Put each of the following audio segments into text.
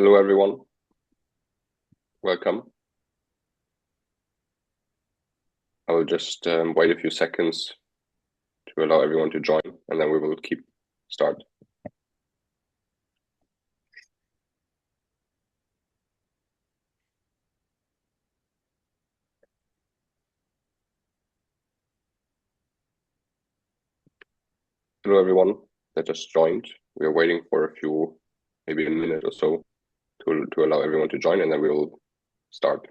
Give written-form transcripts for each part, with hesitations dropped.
Hello, everyone. Welcome. I will just wait a few seconds to allow everyone to join, and then we will keep start. Hello, everyone that just joined. We are waiting for a few, maybe a minute or so, to allow everyone to join, and then we will start.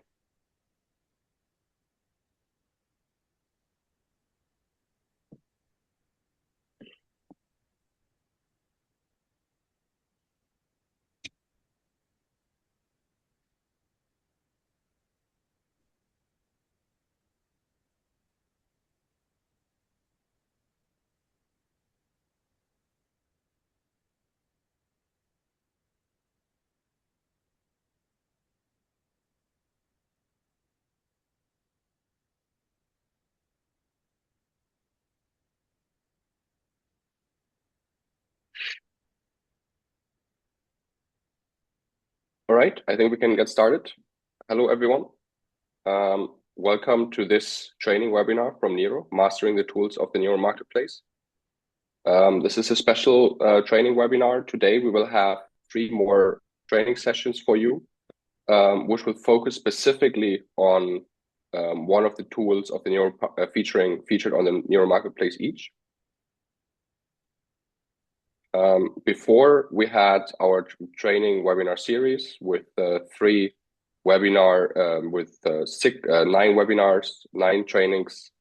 All right, I think we can get started. Hello, everyone. Welcome to this training webinar from NERO, Mastering the Tools of the NERO Marketplace. This is a special training webinar. Today, we will have 3 more training sessions for you, which will focus specifically on one of the tools of the NERO featured on the NERO Marketplace each. Before, we had our training webinar series with 3 webinar with 9 webinars, 9 trainings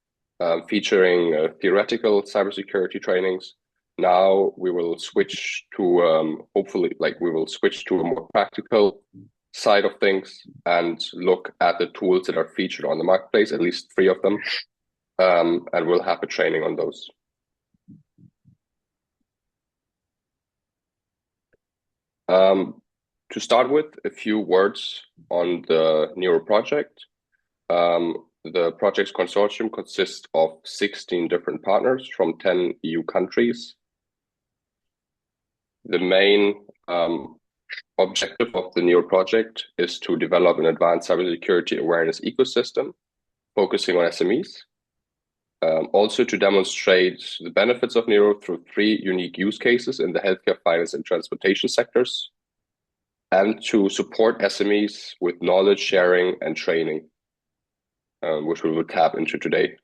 featuring theoretical cybersecurity trainings. Now we will switch to hopefully, we will switch to a more practical side of things and look at the tools that are featured on the marketplace, at least 3 of them, and we'll have a training on those. To start with, a few words on the NERO project. The project's consortium consists of 16 different partners from 10 EU countries. The main objective of the NERO project is to develop an advanced cybersecurity awareness ecosystem, focusing on SMEs. Also to demonstrate the benefits of NERO through 3 unique use cases in the healthcare, finance, and transportation sectors, and to support SMEs with knowledge sharing and training, which we will tap into today.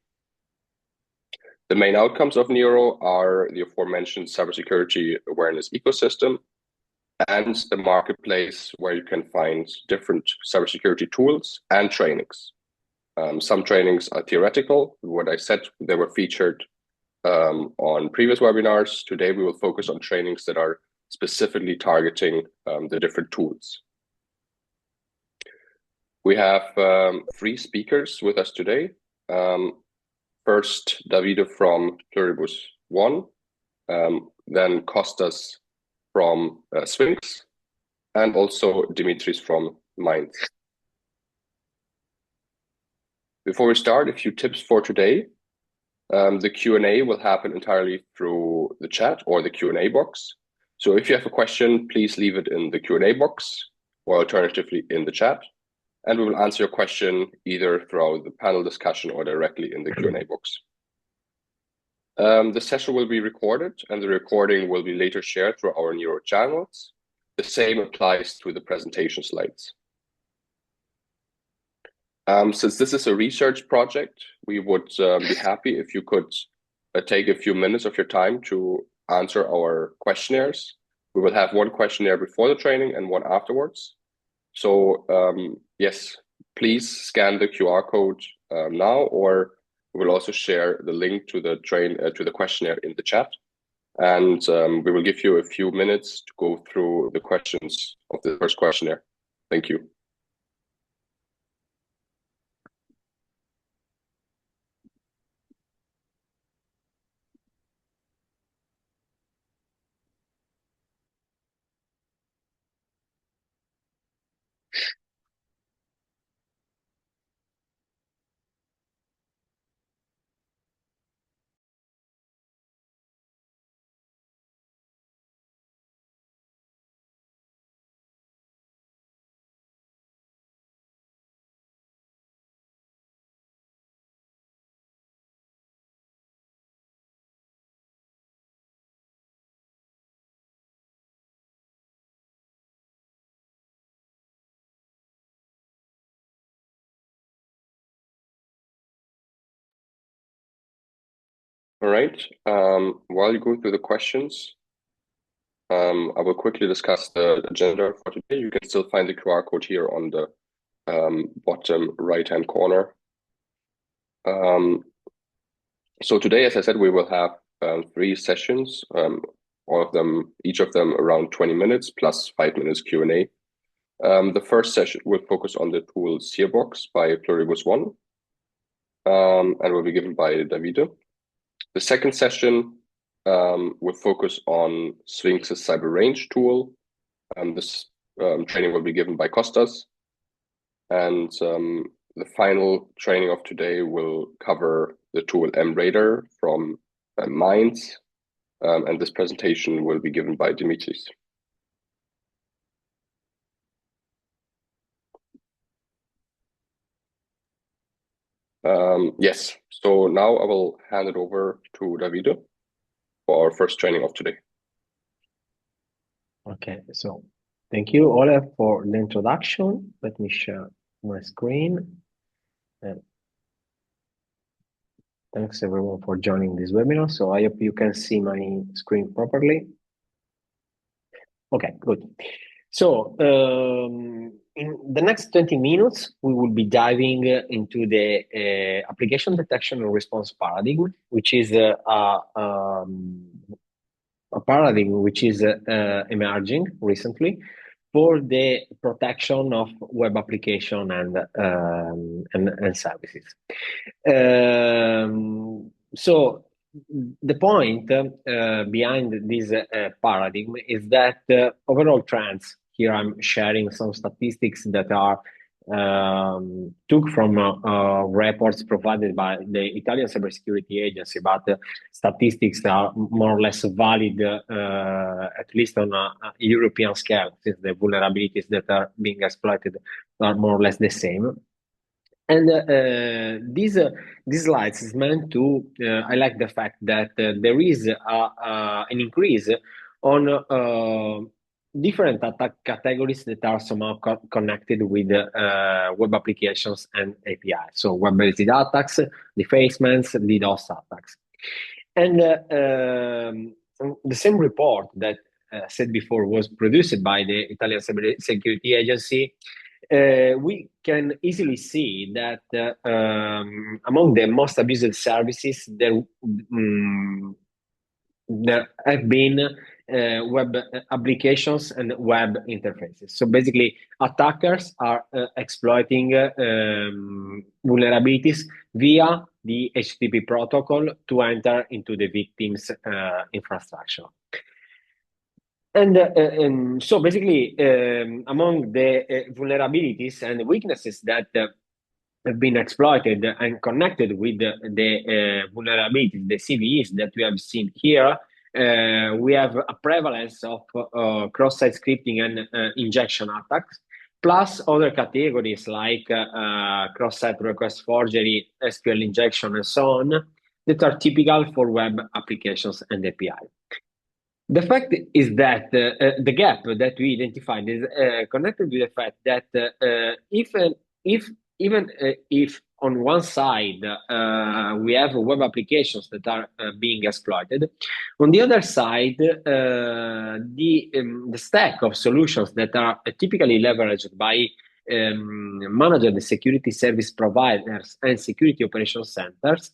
The main outcomes of NERO are the aforementioned cybersecurity awareness ecosystem and the marketplace where you can find different cybersecurity tools and trainings. Some trainings are theoretical. What I said, they were featured on previous webinars. Today, we will focus on trainings that are specifically targeting the different tools. We have 3 speakers with us today. First, Davide from Pluribus One, then Kostas from Sphynx, and also Dimitris from Mainz. Before we start, a few tips for today. The Q&A will happen entirely through the chat or the Q&A box. So if you have a question, please leave it in the Q&A box or alternatively in the chat, and we will answer your question either throughout the panel discussion or directly in the Q&A box. The session will be recorded, and the recording will be later shared through our NERO channels. The same applies to the presentation slides. Since this is a research project, we would be happy if you could take a few minutes of your time to answer our questionnaires. We will have 1 questionnaire before the training and 1 afterwards. So yes, please scan the QR code now, or we will also share the link to the questionnaire in the chat. And we will give you a few minutes to go through the questions of the first questionnaire. Thank you. All right. While you go through the questions, I will quickly discuss the agenda for today. You can still find the QR code here on the bottom right-hand corner. So today, as I said, we will have 3 sessions, each of them around 20 minutes plus 5 minutes Q&A. The first session will focus on the tool Seer Box by Pluribus One, and will be given by Davide. The second session will focus on Sphynx's cyber range tool. This training will be given by Kostas. And the final training of today will cover the tool mRadar from Minds. And this presentation will be given by Dimitris. Yes, so now I will hand it over to Davide for our first training of today. Okay, so thank you, Oleg, for the introduction. Let me share my screen. And thanks everyone for joining this webinar. So I hope you can see my screen properly. Okay, good. So in the next 20 minutes, we will be diving into the application detection and response paradigm, which is a paradigm which is emerging recently for the protection of web application and services. So the point behind this paradigm is that overall trends, here I'm sharing some statistics that are took from reports provided by the Italian Cybersecurity Agency, but statistics are more or less valid, at least on a European scale, since the vulnerabilities that are being exploited are more or less the same. And these slides is meant to highlight the fact that there is an increase on different attack categories that are somehow connected with web applications and APIs. So web-based attacks, defacements, DDoS attacks. And the same report that said before was produced by the Italian Cybersecurity Agency. We can easily see that among the most abused services, there have been web applications and web interfaces. So basically, attackers are exploiting vulnerabilities via the HTTP protocol to enter into the victim's infrastructure. And so basically, among the vulnerabilities and weaknesses that have been exploited and connected with the vulnerabilities, the CVEs that we have seen here, we have a prevalence of cross-site scripting and injection attacks, plus other categories like cross-site request forgery, SQL injection, and so on, that are typical for web applications and API. The fact is that the gap that we identified is connected with the fact that even if on one side we have web applications that are being exploited, on the other side the stack of solutions that are typically leveraged by managed security service providers and security operations centers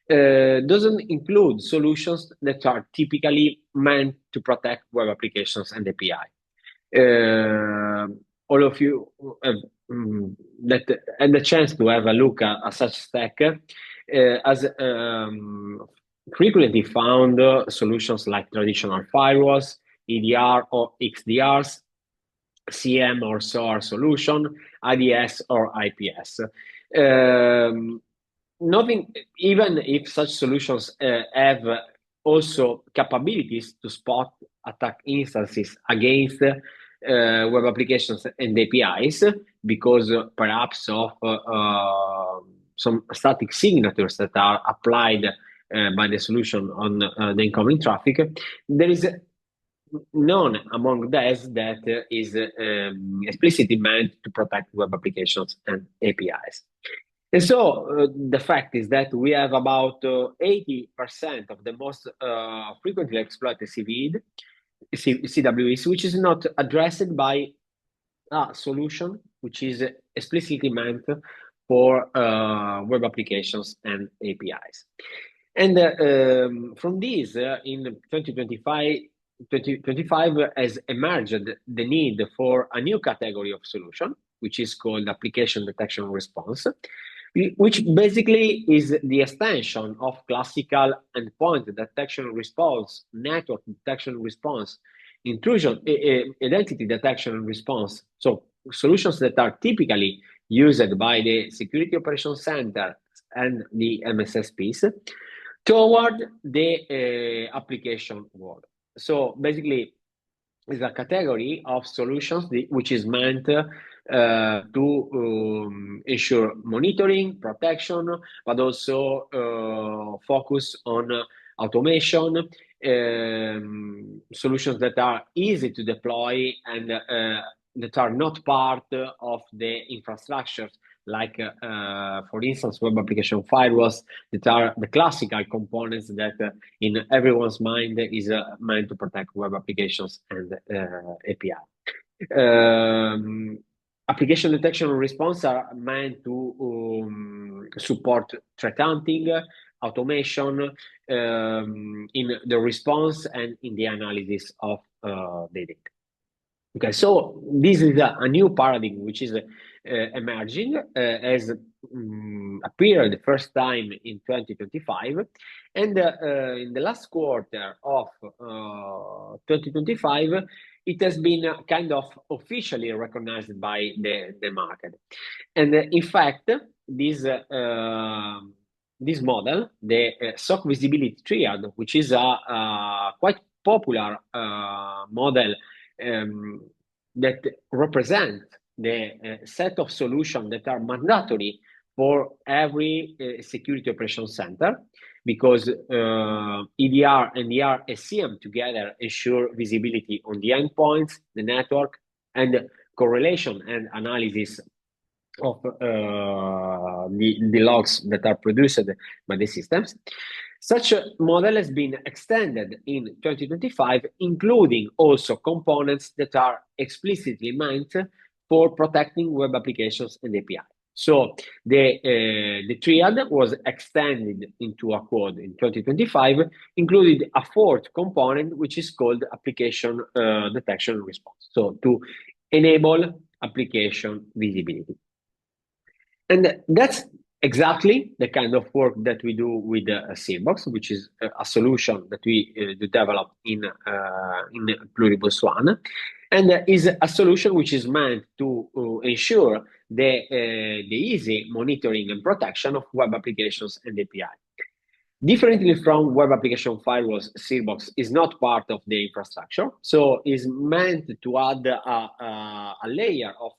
doesn't include solutions that are typically meant to protect web applications and API. All of you have that had the chance to have a look at such stack as frequently found solutions like traditional firewalls, EDR or XDRs, CM or SOAR solution, IDS or IPS. Nothing, even if such solutions have also capabilities to spot attack instances against web applications and APIs, because perhaps of some static signatures that are applied by the solution on the incoming traffic, there is none among these that is explicitly meant to protect web applications and APIs. And so the fact is that we have about 80% of the most frequently exploited CWEs, which is not addressed by a solution which is explicitly meant for web applications and APIs. And from this, in 2025 has emerged the need for a new category of solution, which is called application detection response, which basically is the extension of classical endpoint detection response, network detection response, intrusion, identity detection response. So solutions that are typically used by the security operations center and the MSSPs toward the application world. So basically, it's a category of solutions which is meant to ensure monitoring, protection, but also focus on automation, solutions that are easy to deploy and that are not part of the infrastructures, like, for instance, web application firewalls that are the classical components that in everyone's mind is meant to protect web applications and API. Application detection and response are meant to support threat hunting, automation in the response and in the analysis of the data. Okay, so this is a new paradigm which is emerging, has appeared the first time in 2025, and in the last quarter of 2025, it has been kind of officially recognized by the market. And in fact, this model, the SOC visibility triad, which is a quite popular model that represent the set of solutions that are mandatory for every security operations center, because EDR, NDR, SCM together ensure visibility on the endpoints, the network, and correlation and analysis of the logs that are produced by the systems. Such a model has been extended in 2025, including also components that are explicitly meant for protecting web applications and API. So the triad was extended into a quad in 2025, included a fourth component, which is called application detection and response. So to enable application visibility. And that's exactly the kind of work that we do with Seer Box, which is a solution that we develop in Pluribus One, and is a solution which is meant to ensure the easy monitoring and protection of web applications and API. Differently from web application firewalls, Seer Box is not part of the infrastructure, so is meant to add a layer of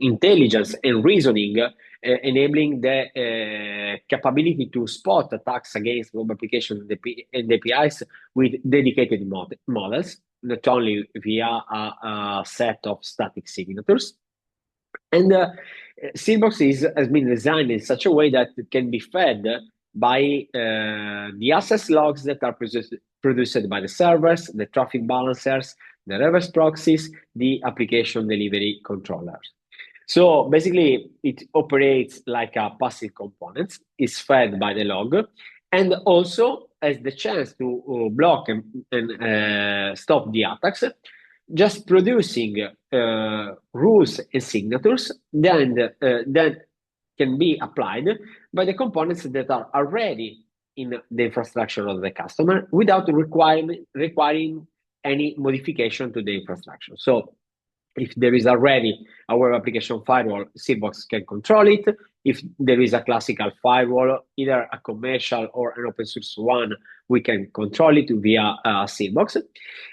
intelligence and reasoning, enabling the capability to spot attacks against web applications and APIs with dedicated models, not only via a set of static signatures. And Seer Box has been designed in such a way that it can be fed by the access logs that are produced by the servers, the traffic balancers, the reverse proxies, the application delivery controllers. So basically, it operates like a passive component, is fed by the log, and also has the chance to block and stop the attacks, just producing rules and signatures, then can be applied by the components that are already in the infrastructure of the customer without requiring any modification to the infrastructure. So if there is already a web application firewall, Seer Box can control it. If there is a classical firewall, either a commercial or an open source one, we can control it via Seer Box.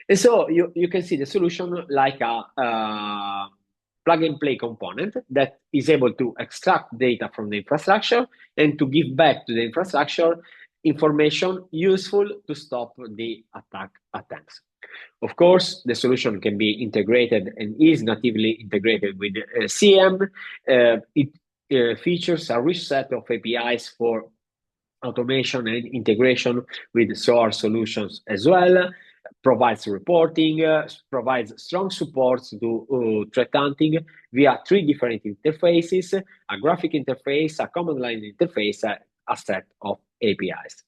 And so you can see the solution like a plug and play component that is able to extract data from the infrastructure and to give back to the infrastructure information useful to stop the attack attempts. Of course, the solution can be integrated and is natively integrated with CM. It features a rich set of APIs for automation and integration with SOAR solutions as well, provides reporting, provides strong support to threat hunting via 3 different interfaces, a graphic interface, a command line interface, a set of APIs.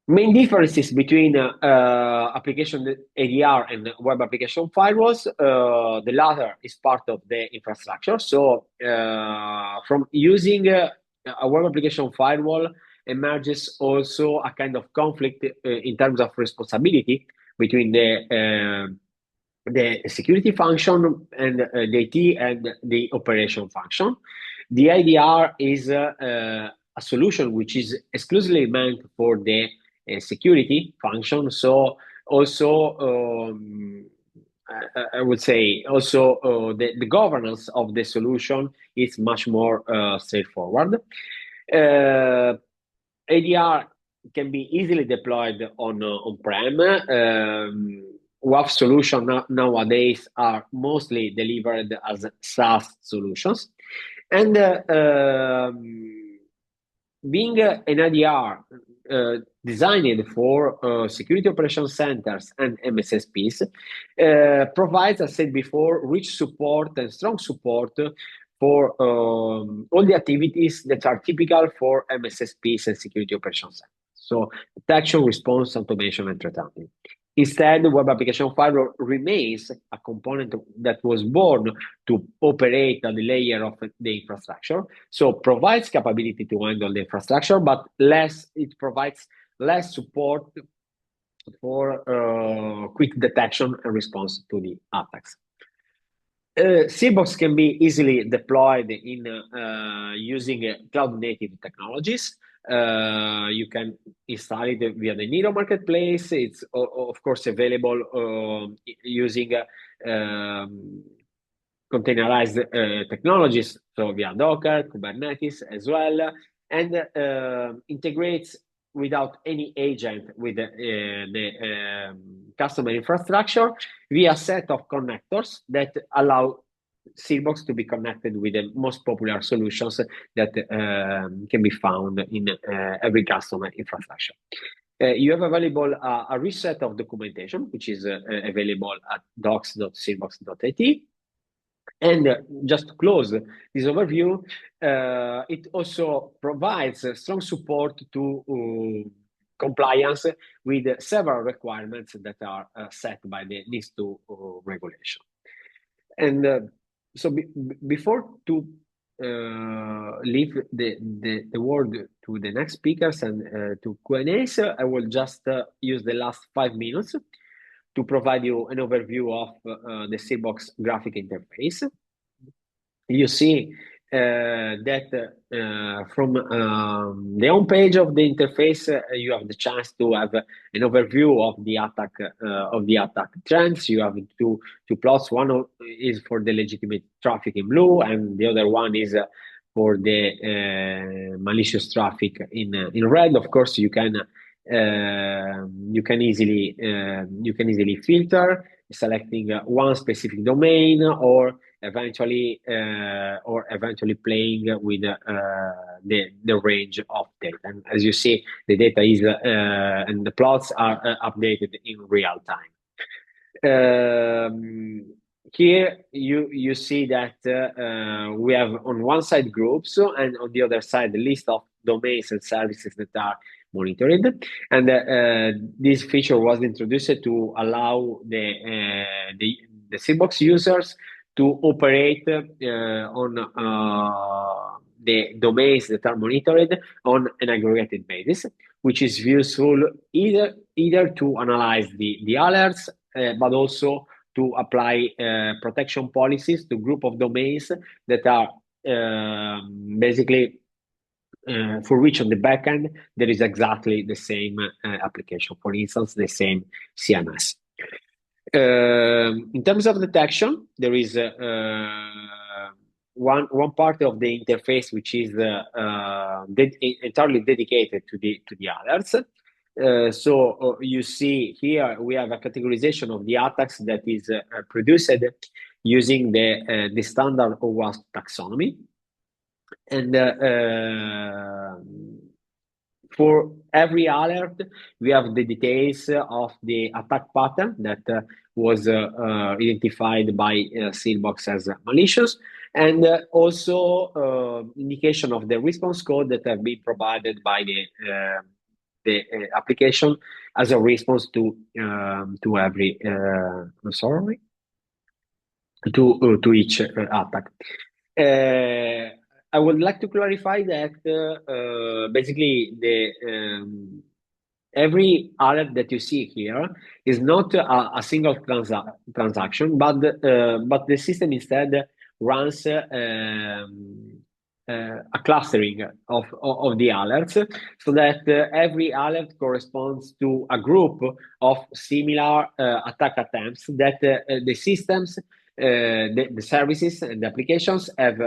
Main differences between application ADR and web application firewalls, the latter is part of the infrastructure. So from using a web application firewall emerges also a kind of conflict in terms of responsibility between the security function and the IT and the operation function. The IDR is a solution which is exclusively meant for the security function. So also, I would say also the governance of the solution is much more straightforward. ADR can be easily deployed on-prem. WAF solutions nowadays are mostly delivered as SaaS solutions. And being an IDR designed for security operations centers and MSSPs provides, as I said before, rich support and strong support for all the activities that are typical for MSSPs and security operations centers. So detection, response, automation, and threat hunting. Instead, web application firewall remains a component that was born to operate at the layer of the infrastructure. So provides capability to handle the infrastructure, but it provides less support for quick detection and response to the attacks. Seer Box can be easily deployed in using cloud-native technologies. You can install it via the NERO Marketplace. It's of course available using containerized technologies, so via Docker, Kubernetes as well, and integrates without any agent with the customer infrastructure via a set of connectors that allow Seer Box to be connected with the most popular solutions that can be found in every customer infrastructure. You have available a rich set of documentation, which is available at docs.seerbox.it. And just to close this overview, it also provides strong support to compliance with several requirements that are set by the NIS2 regulation. And so before to leave the word to the next speakers and to Q&As, I will just use the last 5 minutes to provide you an overview of the Seer Box graphic interface. You see that from the home page of the interface, you have the chance to have an overview of the attack trends. You have two plots. One is for the legitimate traffic in blue, and the other one is for the malicious traffic in red. Of course, you can easily filter, selecting one specific domain, or eventually playing with the range of data. And as you see, the data is and the plots are updated in real time. Here you see that we have on one side groups, and on the other side the list of domains and services that are monitored. And this feature was introduced to allow the Seer Box users to operate on the domains that are monitored on an aggregated basis, which is useful either to analyze the alerts, but also to apply protection policies to group of domains that are basically for which on the backend there is exactly the same application, for instance, the same CMS. In terms of detection, there is one part of the interface which is entirely dedicated to the alerts. So you see here we have a categorization of the attacks that is produced using the standard OWASP taxonomy. And for every alert, we have the details of the attack pattern that was identified by Seer Box as malicious, and also indication of the response code that have been provided by the application as a response to every sorry to each attack. I would like to clarify that basically the every alert that you see here is not a single transaction, but the system instead runs a clustering of the alerts, so that every alert corresponds to a group of similar attack attempts that the systems, the services and the applications have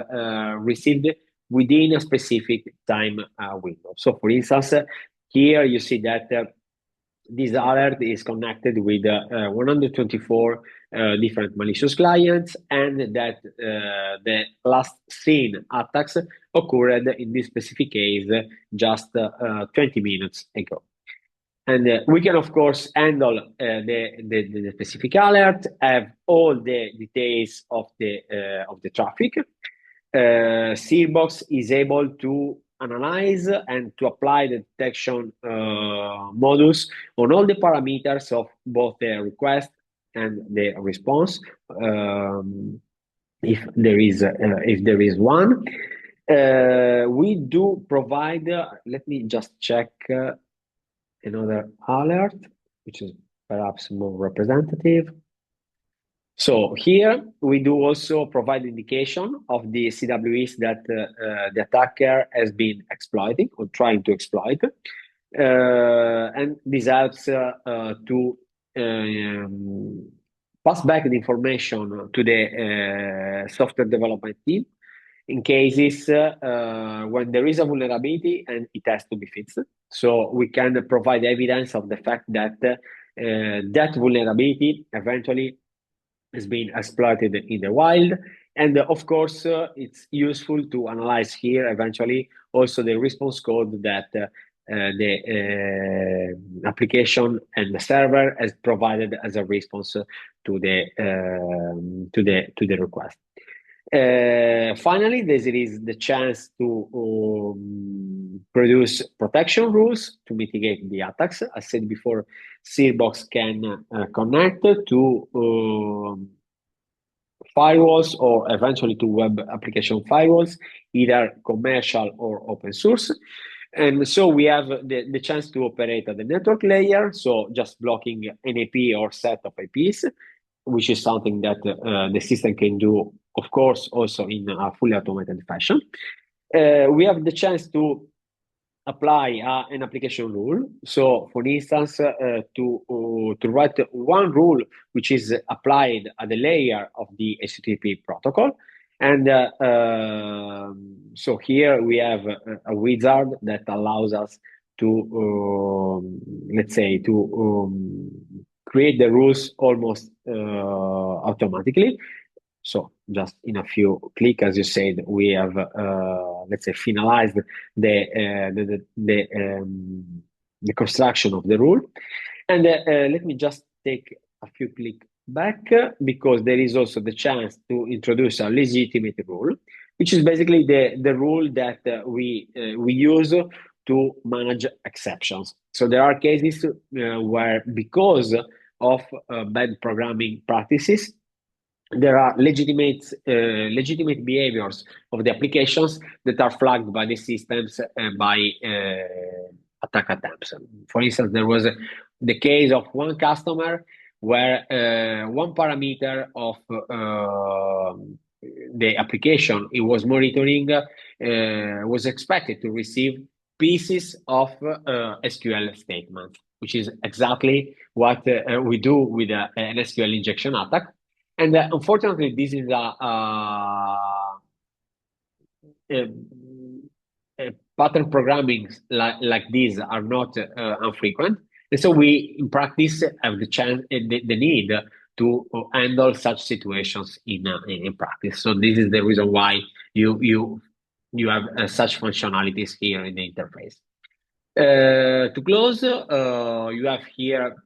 received within a specific time window. So, for instance, here you see that this alert is connected with 124 different malicious clients, and that the last seen attacks occurred in this specific case just 20 minutes ago. And we can, of course, handle the specific alert, have all the details of the traffic. Seer Box is able to analyze and to apply the detection modus on all the parameters of both the request and the response, if there is one. We do provide. Let me just check another alert, which is perhaps more representative. So here we do also provide indication of the CWEs that the attacker has been exploiting or trying to exploit. And this helps to pass back the information to the software development team in cases when there is a vulnerability and it has to be fixed. So we can provide evidence of the fact that that vulnerability eventually has been exploited in the wild. And of course, it's useful to analyze here eventually also the response code that the application and the server has provided as a response to the request. Finally, there is the chance to produce protection rules to mitigate the attacks. As said before, Seer Box can connect to firewalls or eventually to web application firewalls, either commercial or open source. And so we have the chance to operate at the network layer, so just blocking an IP or set of IPs, which is something that the system can do, of course, also in a fully automated fashion. We have the chance to apply an application rule. So, for instance, to write one rule which is applied at the layer of the HTTP protocol. And so here we have a wizard that allows us to, let's say, to create the rules almost automatically. So just in a few clicks, as you said, we have, let's say, finalized the construction of the rule. And let me just take a few clicks back, because there is also the chance to introduce a legitimate rule, which is basically the rule that we use to manage exceptions. So there are cases where, because of bad programming practices, there are legitimate behaviors of the applications that are flagged by the systems by attack attempts. For instance, there was the case of one customer where one parameter of the application it was monitoring was expected to receive pieces of SQL statements, which is exactly what we do with an SQL injection attack. And unfortunately, this is pattern programming like these are not infrequent. And so we, in practice, have the need to handle such situations in practice. So this is the reason why you you have such functionalities here in the interface. To close, you have here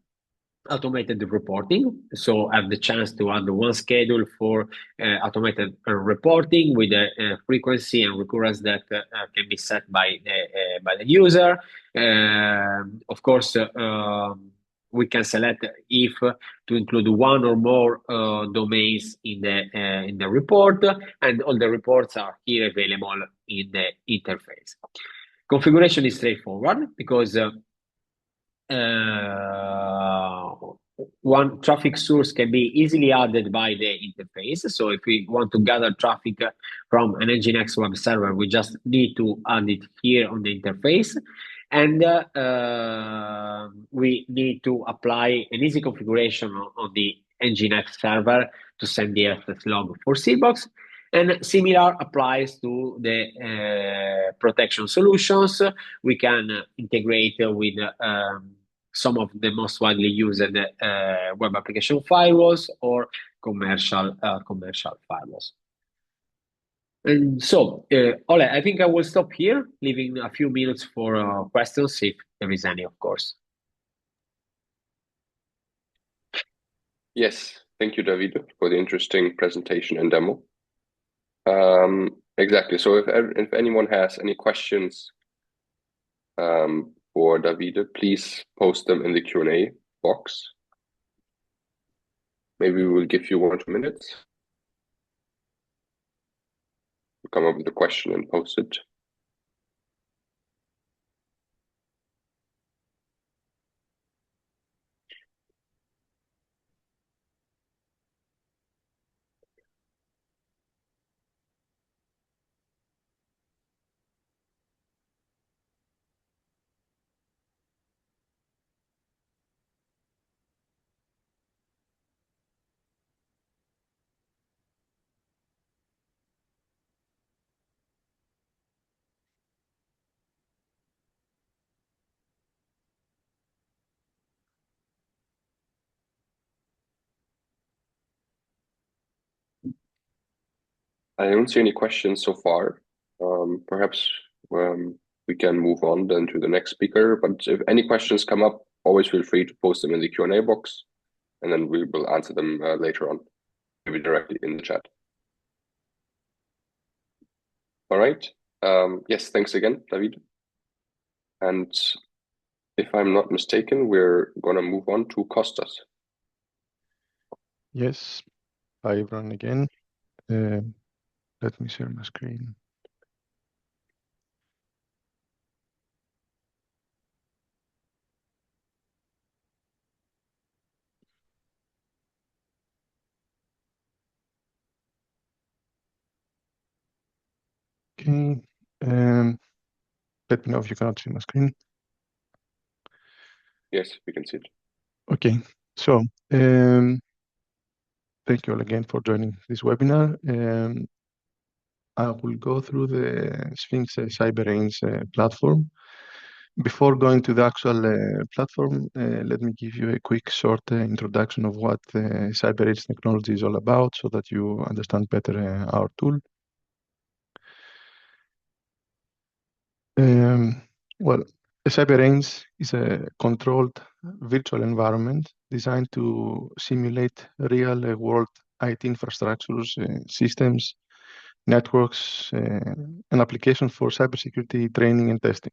automated reporting. So I have the chance to add one schedule for automated reporting with a frequency and recurrence that can be set by the user. Of course, we can select if to include one or more domains in the report, and all the reports are here available in the interface. Configuration is straightforward because one traffic source can be easily added by the interface. So if we want to gather traffic from an Nginx web server, we just need to add it here on the interface. And we need to apply an easy configuration on the Nginx server to send the SS log for Seer Box. And similar applies to the protection solutions. We can integrate with some of the most widely used web application firewalls or commercial firewalls. And so, Ole, I think I will stop here, leaving a few minutes for questions, if there is any, of course. Yes, thank you, David, for the interesting presentation and demo. Exactly. So if anyone has any questions for David, please post them in the Q&A box. Maybe we will give you 1 or 2 minutes to come up with a question and post it. I don't see any questions so far. Perhaps we can move on then to the next speaker. But if any questions come up, always feel free to post them in the Q&A box, and then we will answer them later on, maybe directly in the chat. All right. Yes, thanks again, David. And if I'm not mistaken, we're going to move on to Kostas. Yes. Hi, everyone again. Let me share my screen. Okay. Let me know if you cannot see my screen. Yes, we can see it. Okay. So, thank you all again for joining this webinar. I will go through the Sphynx cyber range platform. Before going to the actual platform, let me give you a quick short introduction of what cyber range technology is all about so that you understand better our tool. Well, a cyber range is a controlled virtual environment designed to simulate real-world IT infrastructures, systems, networks, and applications for cybersecurity training and testing.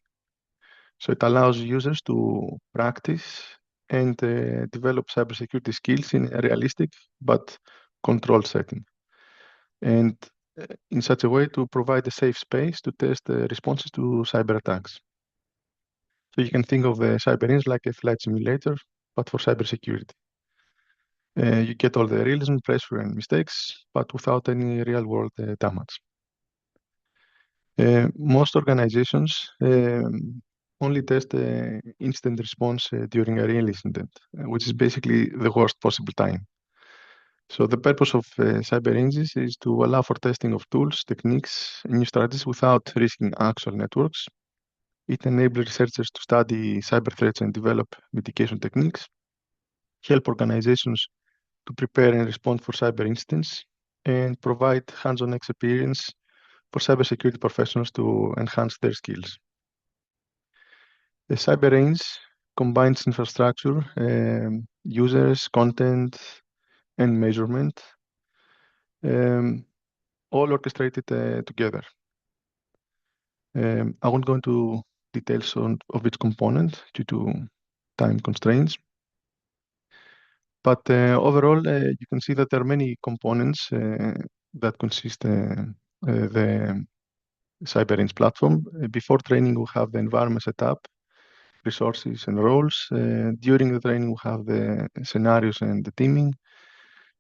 So it allows users to practice and develop cybersecurity skills in a realistic but controlled setting, and in such a way to provide a safe space to test responses to cyber attacks. So you can think of the cyber range like a flight simulator, but for cybersecurity. You get all the realism, pressure, and mistakes, but without any real-world damage. Most organizations only test incident response during a real incident, which is basically the worst possible time. So the purpose of cyber ranges is to allow for testing of tools, techniques, and new strategies without risking actual networks. It enables researchers to study cyber threats and develop mitigation techniques, help organizations to prepare and respond for cyber incidents, and provide hands-on experience for cybersecurity professionals to enhance their skills. The cyber range combines infrastructure, users, content, and measurement, all orchestrated together. I won't go into details of each component due to time constraints. But overall, you can see that there are many components that consist the CyberRange platform. Before training, we have the environment setup, resources and roles. During the training, we have the scenarios and the teaming.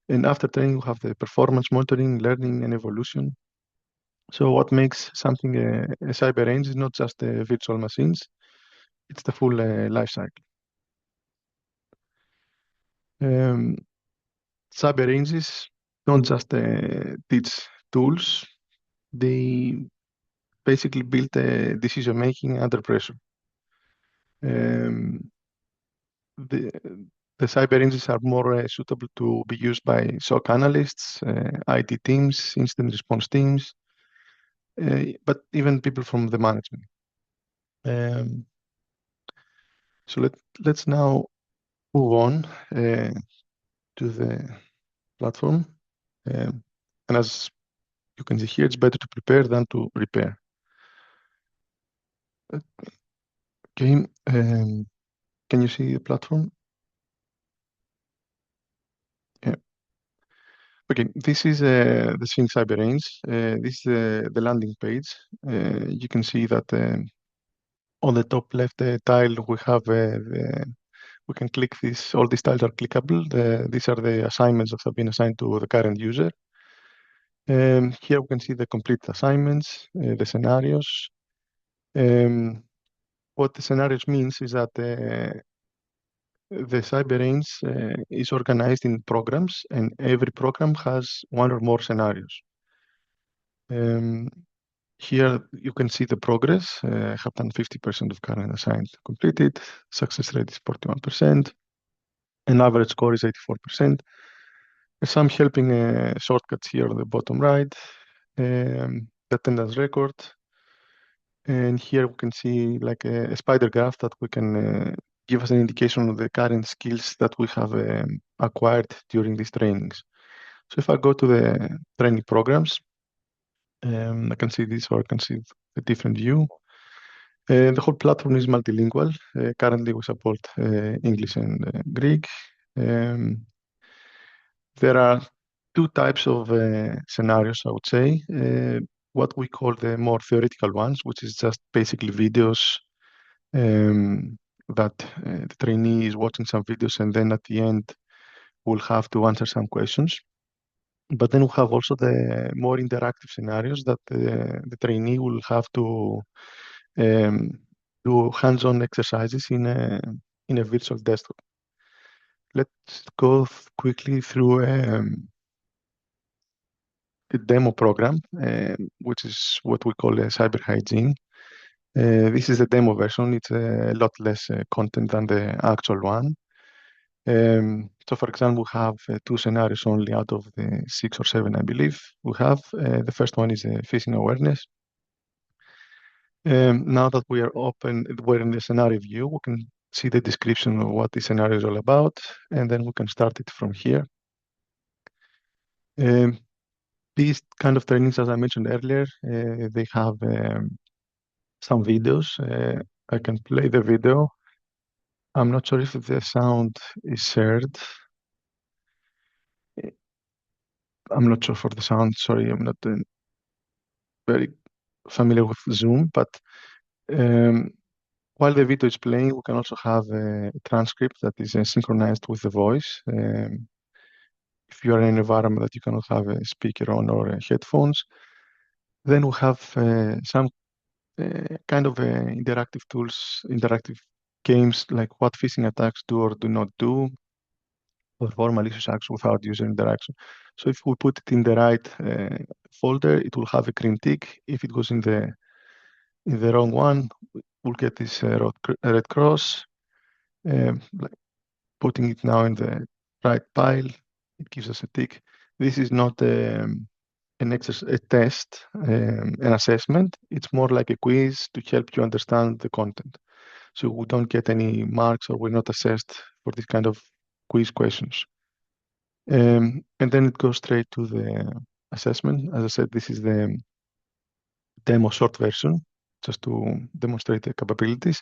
And after training, we have the performance monitoring, learning, and evolution. So what makes something a CyberRange is not just the virtual machines, it's the full life cycle. CyberRanges don't just teach tools, they basically build decision making under pressure. The CyberRanges are more suitable to be used by SOC analysts, IT teams, incident response teams, but even people from the management. So let's now move on to the platform. And as you can see here, it's better to prepare than to repair. Okay, can you see the platform? Yeah. Okay, this is the Sphynx CyberRange. This is the landing page. You can see that on the top left tile we have we can click this. All these tiles are clickable. These are the assignments that have been assigned to the current user. Here we can see the complete assignments, the scenarios. What the scenarios means is that the CyberRange is organized in programs, and every program has one or more scenarios. Here you can see the progress. Have done 50% of current assigned completed. Success rate is 41%. And average score is 84%. There's some helping shortcuts here on the bottom right. The attendance record. And here we can see like a spider graph that we can give us an indication of the current skills that we have acquired during these trainings. So if I go to the training programs, I can see this, or I can see a different view. The whole platform is multilingual. Currently we support English and Greek. There are two types of scenarios, I would say. What we call the more theoretical ones, which is just basically videos that the trainee is watching some videos, and then at the end will have to answer some questions. But then we have also the more interactive scenarios that the trainee will have to do hands-on exercises in a virtual desktop. Let's go quickly through a demo program, which is what we call a cyber hygiene. This is the demo version. It's a lot less content than the actual one. So for example, we have two scenarios only out of the 6 or 7, I believe we have. The first one is phishing awareness. Now that we're in the scenario view, we can see the description of what the scenario is all about, and then we can start it from here. These kind of trainings, as I mentioned earlier, they have some videos. I can play the video. I'm not sure if the sound is shared. I'm not sure for the sound. Sorry, I'm not very familiar with Zoom, but while the video is playing, we can also have a transcript that is synchronized with the voice. If you are in an environment that you cannot have a speaker on or headphones, then we have some kind of interactive tools, interactive games like what phishing attacks do or do not do, perform malicious acts without user interaction. So if we put it in the right folder, it will have a green tick. If it goes in the wrong one, we'll get this red cross. Like putting it now in the right pile, it gives us a tick. This is not a test, an assessment. It's more like a quiz to help you understand the content. So we don't get any marks, or we're not assessed for this kind of quiz questions. And then it goes straight to the assessment. As I said, this is the demo short version, just to demonstrate the capabilities.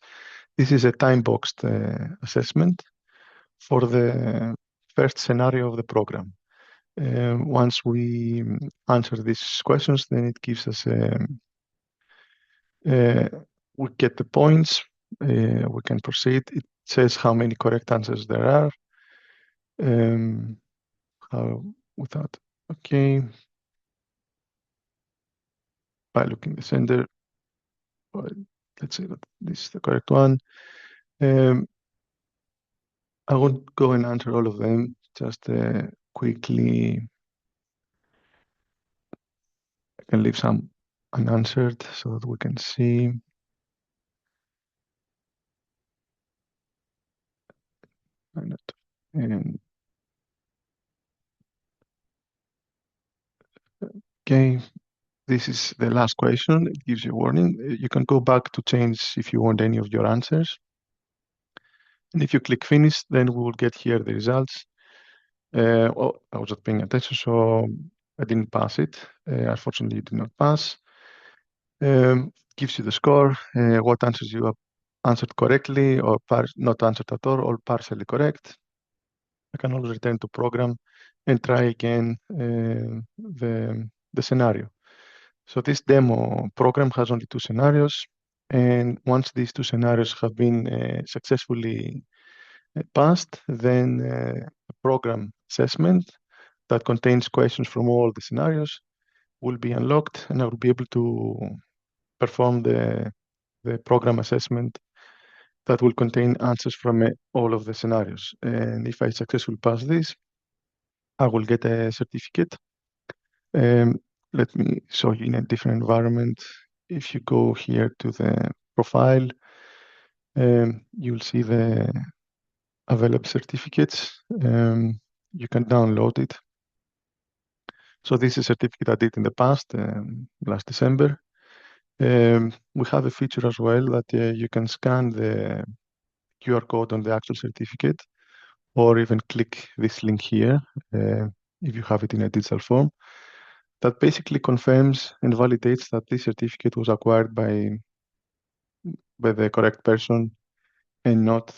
This is a time-boxed assessment for the first scenario of the program. Once we answer these questions, then it gives us we get the points. We can proceed. It says how many correct answers there are. How without okay. By looking the center, let's say that this is the correct one. I won't go and answer all of them. Just quickly, I can leave some unanswered so that we can see. And okay, this is the last question. It gives you a warning. You can go back to change if you want any of your answers. And if you click finish, then we will get here the results. Well, I was not paying attention, so I didn't pass it. Unfortunately, you did not pass. Gives you the score, what answers you have answered correctly or not answered at all, or partially correct. I can always return to program and try again the scenario. So this demo program has only two scenarios, and once these two scenarios have been successfully passed, then a program assessment that contains questions from all the scenarios will be unlocked, and I will be able to perform the program assessment that will contain answers from all of the scenarios. And if I successfully pass this, I will get a certificate. Let me show you in a different environment. If you go here to the profile, you'll see the available certificates. You can download it. So this is a certificate I did in the past, last December. We have a feature as well that you can scan the QR code on the actual certificate, or even click this link here if you have it in a digital form. That basically confirms and validates that this certificate was acquired by the correct person, and not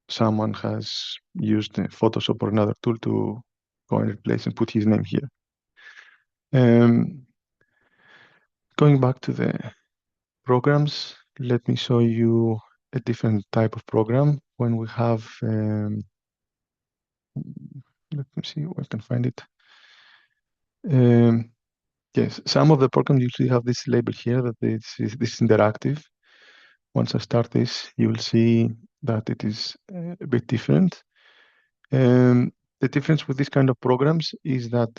someone has used Photoshop or another tool to go and replace and put his name here. Going back to the programs, let me show you a different type of program when we have, let me see where I can find it. Yes, some of the programs usually have this label here that this is interactive. Once I start this, you will see that it is a bit different. The difference with this kind of programs is that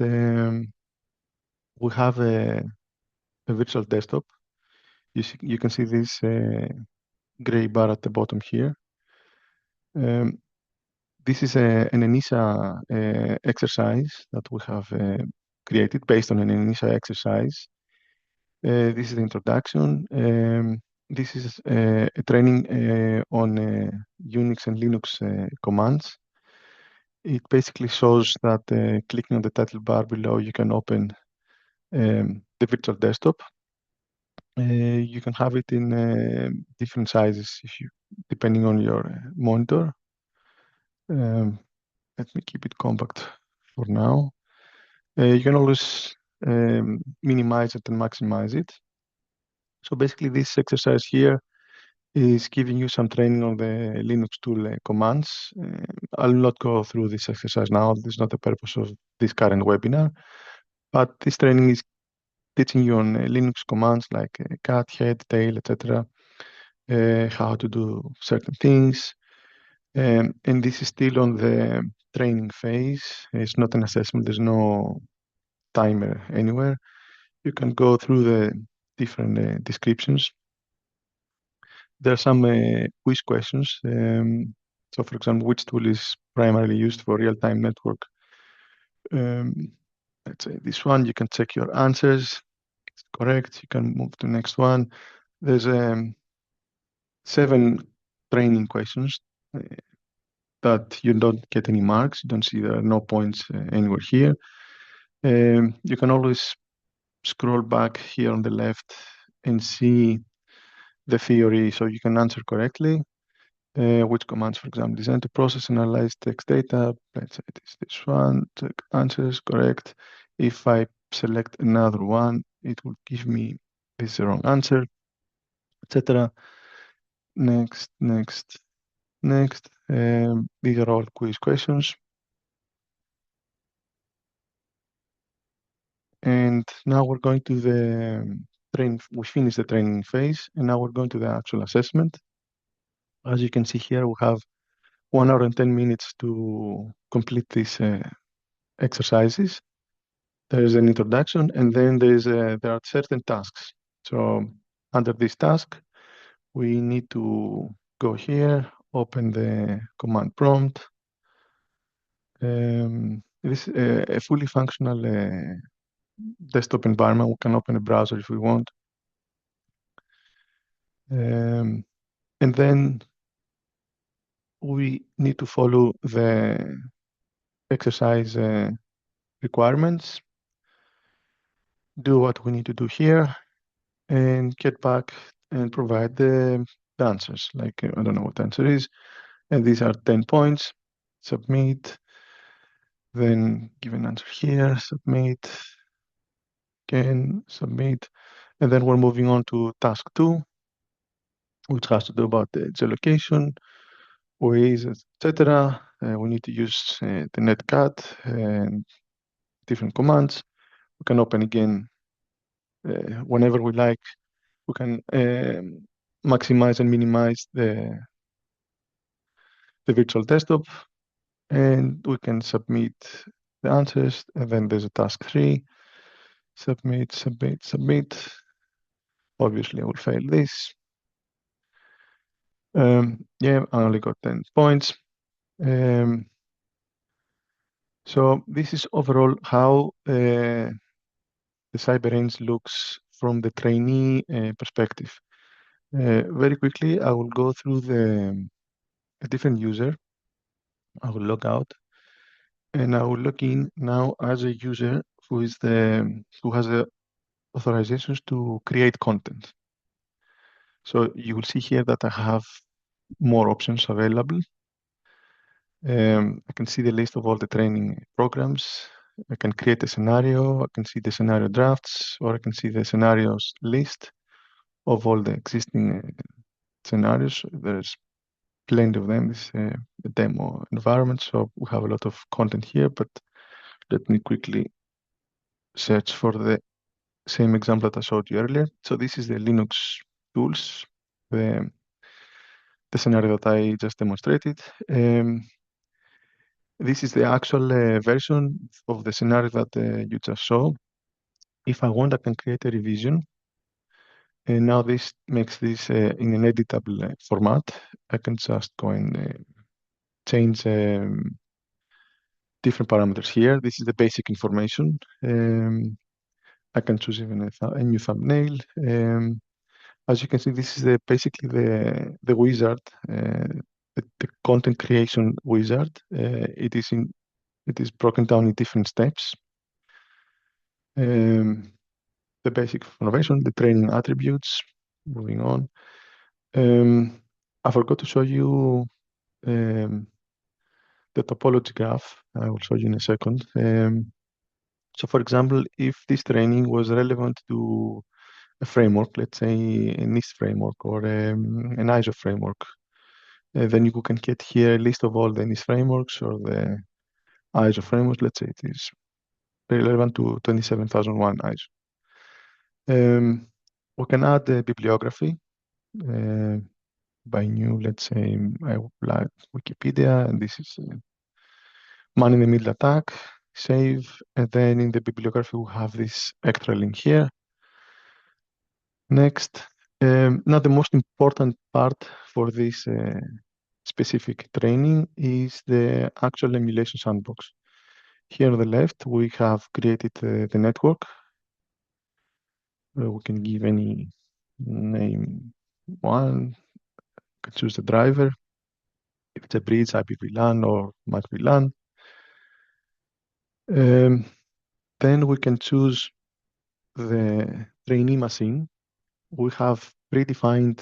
we have a virtual desktop. You can see this gray bar at the bottom here. This is an ENISA exercise that we have created based on an ENISA exercise. This is the introduction. This is a training on Unix and Linux commands. It basically shows that clicking on the title bar below, you can open the virtual desktop. You can have it in different sizes depending on your monitor. Let me keep it compact for now. You can always minimize it and maximize it. So basically this exercise here is giving you some training on the Linux tool commands. I'll not go through this exercise now. This is not the purpose of this current webinar. But this training is teaching you on Linux commands like cat, head, tail, etc. How to do certain things. And this is still on the training phase. It's not an assessment. There's no timer anywhere. You can go through the different descriptions. There are some quiz questions. So, for example, which tool is primarily used for real-time network let's say this one, you can check your answers. It's correct. You can move to next one. There's 7 training questions that you don't get any marks. You don't see there are no points anywhere here. You can always scroll back here on the left and see the theory, so you can answer correctly. Which commands, for example, design to process and analyze text data. Let's say this one, check answers, correct. If I select another one, it will give me this is the wrong answer, etc. Next, next, next. These are all quiz questions. And now we're going to the training. We finished the training phase, and now we're going to the actual assessment. As you can see here, we have 1 hour and 10 minutes to complete these exercises. There's an introduction, and then there are certain tasks. So under this task, we need to go here, open the command prompt. This is a fully functional desktop environment. We can open a browser if we want. And then we need to follow the exercise requirements, do what we need to do here, and get back and provide the answers. Like, I don't know what the answer is. And these are 10 points. Submit. Then give an answer here. Submit. Again, submit. And then we're moving on to task 2, which has to do about the geolocation, ways, etc. We need to use the netcat and different commands. We can open again whenever we like. We can maximize and minimize the virtual desktop, and we can submit the answers. And then there's a task 3. Submit, submit, submit. Obviously, I will fail this. Yeah, I only got 10 points. So this is overall how the CyberRange looks from the trainee perspective. Very quickly, I will go through a different user. I will log out, and I will log in now as a user who has the authorizations to create content. So you will see here that I have more options available. I can see the list of all the training programs. I can create a scenario. I can see the scenario drafts, or I can see the scenarios list of all the existing scenarios. There's plenty of them. This is a demo environment, so we have a lot of content here, but let me quickly search for the same example that I showed you earlier. So this is the Linux tools, the scenario that I just demonstrated. This is the actual version of the scenario that you just saw. If I want, I can create a revision. And now this makes this in an editable format. I can just go and change different parameters here. This is the basic information. I can choose even a new thumbnail. As you can see, this is basically the wizard, the content creation wizard. It is broken down in different steps. The basic information, the training attributes. Moving on. I forgot to show you the topology graph. I will show you in a second. So for example, if this training was relevant to a framework, let's say a NIST framework or an ISO framework, then you can get here a list of all the NIST frameworks or the ISO frameworks. Let's say it is relevant to 27001 ISO. We can add the bibliography by new, let's say, I would like Wikipedia, and this is man-in-the-middle attack, save, and then in the bibliography we have this extra link here. Next, now the most important part for this specific training is the actual emulation sandbox. Here on the left, we have created the network. We can give any name one, can choose the driver. If it's a bridge, IPv LAN or MAC VLAN. Then we can choose the trainee machine. We have predefined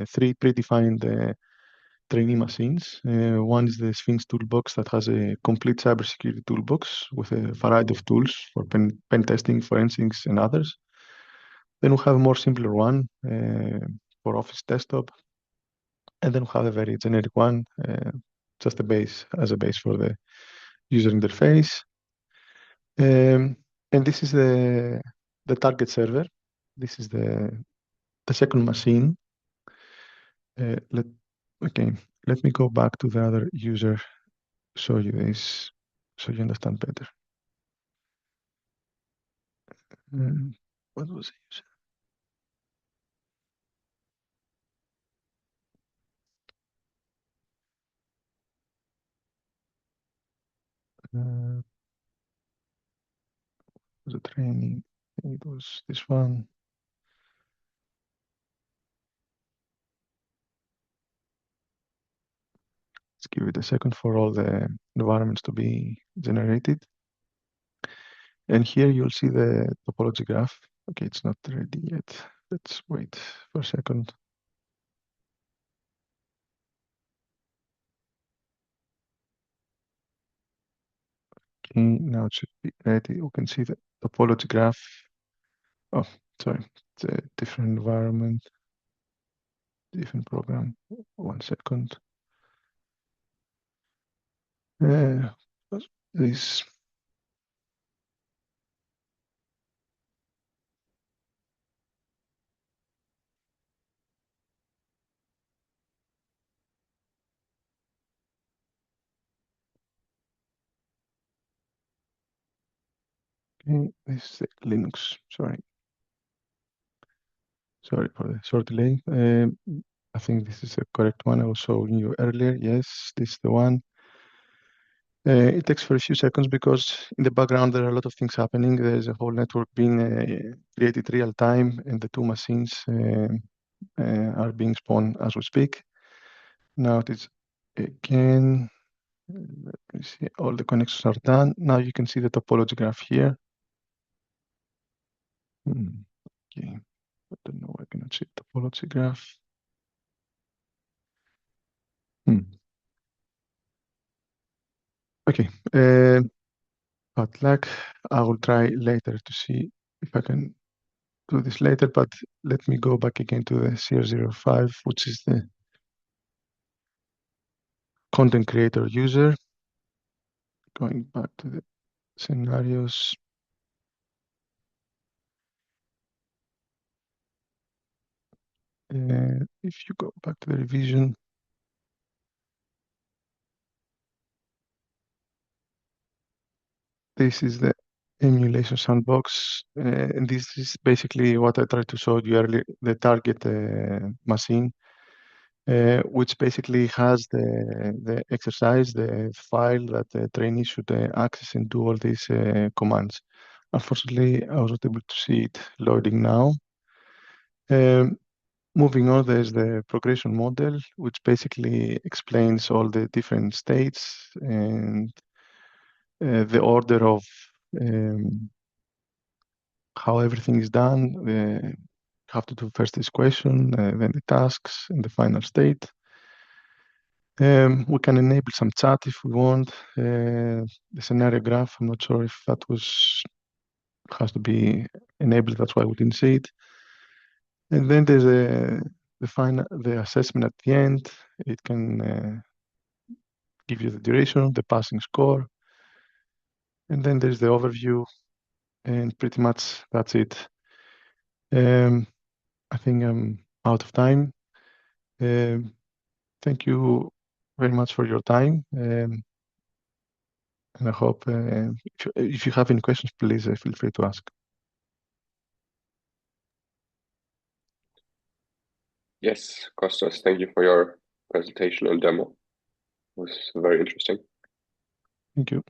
three predefined trainee machines. One is the Sphynx toolbox that has a complete cybersecurity toolbox with a variety of tools for pen testing, forensics, and others. Then we have a more simpler one for Office desktop. And then we have a very generic one, just a base as a base for the user interface. And this is the target server. This is the second machine. Let me go back to the other user, show you this, so you understand better. What was the user? The training. It was this one. Let's give it a second for all the environments to be generated. And here you'll see the topology graph. Okay, it's not ready yet. Let's wait for a second. Okay, now it should be ready. You can see the topology graph. Oh, sorry, it's a different environment, different program. 1 second. This. Okay, this is Linux. Sorry for the short delay. I think this is the correct one I was showing you earlier. Yes, this is the one. It takes for a few seconds because in the background there are a lot of things happening. There's a whole network being created real time, and the two machines are being spawned as we speak. Now it is again. Let me see. All the connections are done. Now you can see the topology graph here. Okay, I don't know. I cannot see topology graph. Okay, bad luck. I will try later to see if I can do this later, but let me go back again to the Seer 05, which is the content creator user. Going back to the scenarios. If you go back to the revision, this is the emulation sandbox, and this is basically what I tried to show you earlier, the target machine, which basically has the exercise, the file that the trainee should access and do all these commands. Unfortunately, I was not able to see it loading now. Moving on, there's the progression model, which basically explains all the different states and the order of how everything is done. You have to do first this question, then the tasks, and the final state. We can enable some chat if we want. The scenario graph, I'm not sure if that has to be enabled, that's why we didn't see it. And then there's the assessment at the end. It can give you the duration, the passing score. And then there's the overview, and pretty much that's it. I think I'm out of time. Thank you very much for your time. And I hope if you have any questions, please feel free to ask. Yes, Kostas, thank you for your presentation and demo. It was very interesting. Thank you.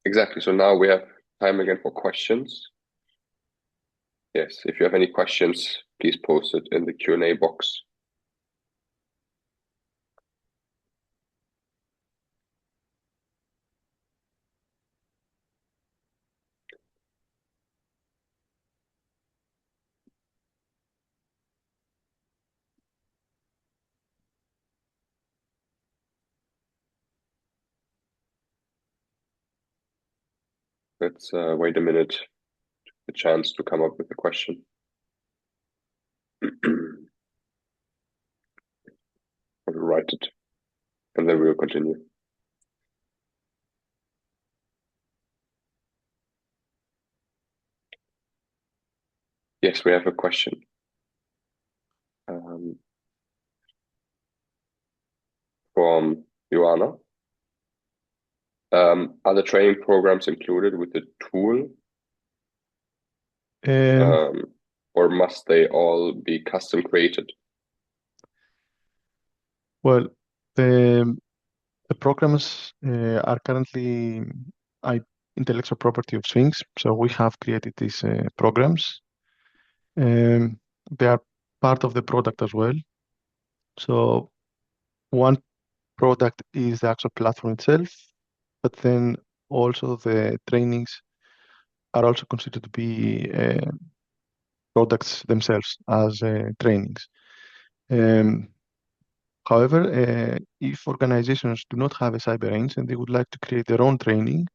Exactly. So now we have time again for questions. Yes, if you have any questions, please post it in the Q&A box. Let's wait a minute, a chance to come up with a question. I'll write it, and then we will continue. Yes, we have a question. From Joanna. Are the training programs included with the tool, or must they all be custom created? Well, the programs are currently intellectual property of Sphynx, so we have created these programs. They are part of the product as well. So one product is the actual platform itself, but then also the trainings are also considered to be products themselves as trainings. However, if organizations do not have a cyber range and they would like to create their own training,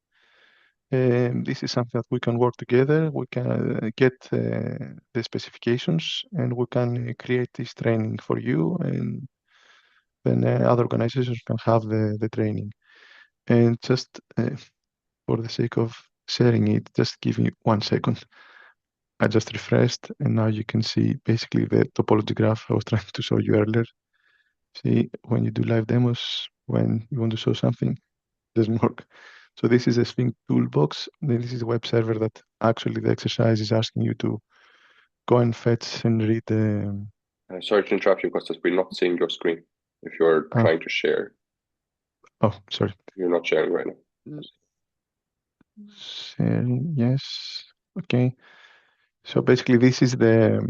this is something that we can work together. We can get the specifications and we can create this training for you, and then other organizations can have the training. And just for the sake of sharing it, just give me 1 second. I just refreshed, and now you can see basically the topology graph I was trying to show you earlier. See, when you do live demos, when you want to show something, it doesn't work. So this is a Sphynx toolbox. Then this is a web server that actually the exercise is asking you to go and fetch and read the. Sorry to interrupt you, Costas. We're not seeing your screen. If you're trying to share. Oh, sorry. You're not sharing right now. Sharing, yes. Okay. So basically, this is the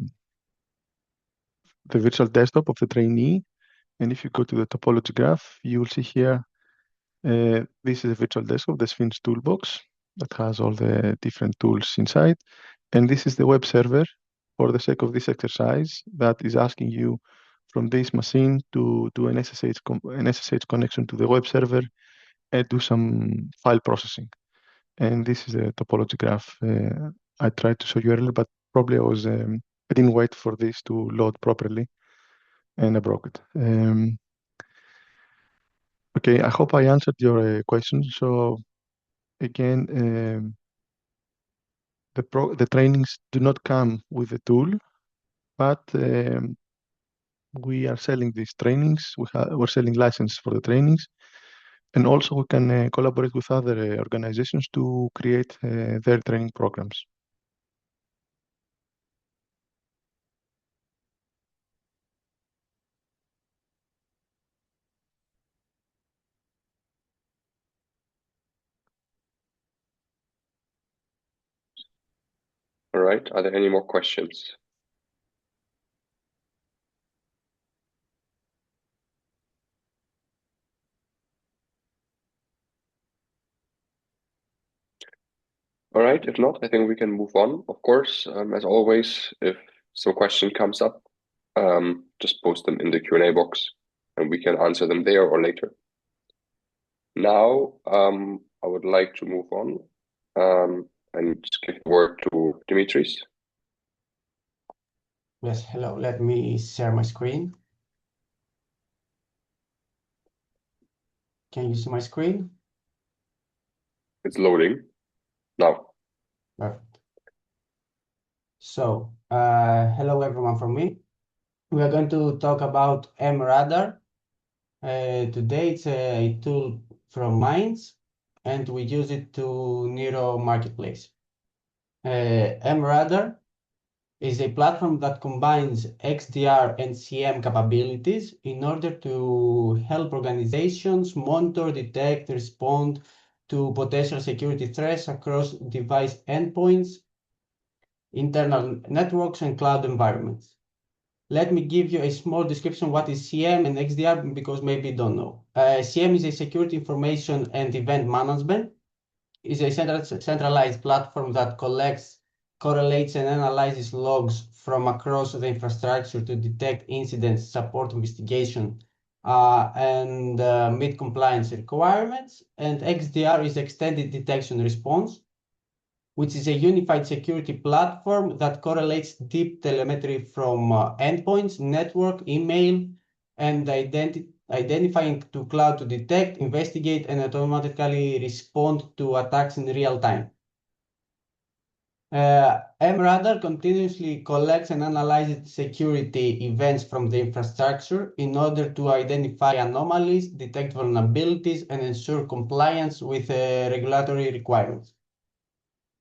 virtual desktop of the trainee. And if you go to the topology graph, you will see here, this is a virtual desktop, the Sphynx toolbox that has all the different tools inside. And this is the web server for the sake of this exercise that is asking you from this machine to do an SSH connection to the web server and do some file processing. And this is the topology graph I tried to show you earlier, but probably I didn't wait for this to load properly and I broke it. Okay, I hope I answered your question. So again, the trainings do not come with a tool, but we are selling these trainings. We're selling license for the trainings, and also we can collaborate with other organizations to create their training programs. All right. Are there any more questions? All right. If not, I think we can move on. Of course, as always, if some question comes up, just post them in the Q&A box and we can answer them there or later. Now, I would like to move on and just give the word to Dimitris. Yes, hello. Let me share my screen. Can you see my screen? It's loading now. Perfect. So, hello everyone from me. We are going to talk about MRadar. Today it's a tool from Minds, and we use it to NERO Marketplace. MRadar is a platform that combines XDR and CM capabilities in order to help organizations monitor, detect, respond to potential security threats across device endpoints, internal networks, and cloud environments. Let me give you a small description what is CM and XDR, because maybe you don't know. CM is a security information and event management. It's a centralized platform that collects, correlates, and analyzes logs from across the infrastructure to detect incidents, support investigation, and meet compliance requirements. And XDR is extended detection response, which is a unified security platform that correlates deep telemetry from endpoints, network, email, and identifying to cloud to detect, investigate, and automatically respond to attacks in real time. MRadar continuously collects and analyzes security events from the infrastructure in order to identify anomalies, detect vulnerabilities, and ensure compliance with regulatory requirements.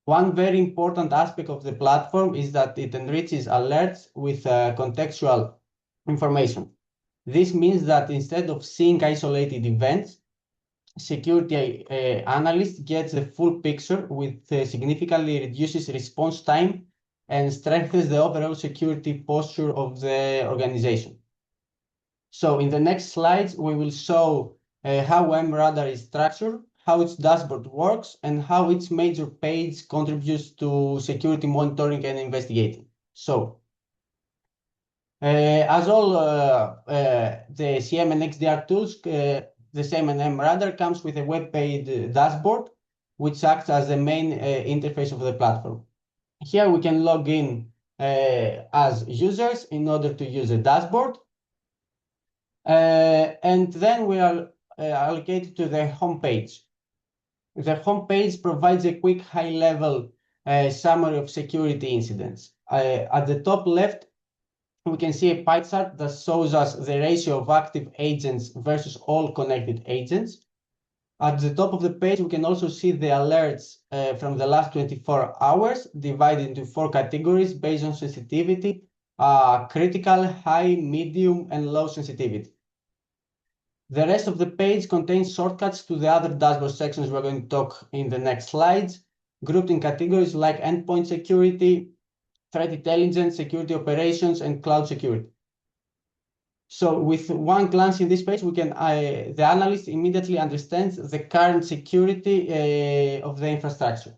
One very important aspect of the platform is that it enriches alerts with contextual information. This means that instead of seeing isolated events, security analyst gets the full picture, which significantly reduces response time and strengthens the overall security posture of the organization. So in the next slides, we will show how MRadar is structured, how its dashboard works, and how its major page contributes to security monitoring and investigating. So, as all the CM and XDR tools, the same and MRadar comes with a web-based dashboard, which acts as the main interface of the platform. Here we can log in as users in order to use a dashboard. And then we are allocated to the home page. The home page provides a quick high-level summary of security incidents. At the top left, we can see a pie chart that shows us the ratio of active agents versus all connected agents. At the top of the page, we can also see the alerts from the last 24 hours, divided into 4 categories based on sensitivity: critical, high, medium, and low sensitivity. The rest of the page contains shortcuts to the other dashboard sections we're going to talk in the next slides, grouped in categories like endpoint security, threat intelligence, security operations, and cloud security. So with one glance in this page, we can the analyst immediately understands the current security of the infrastructure.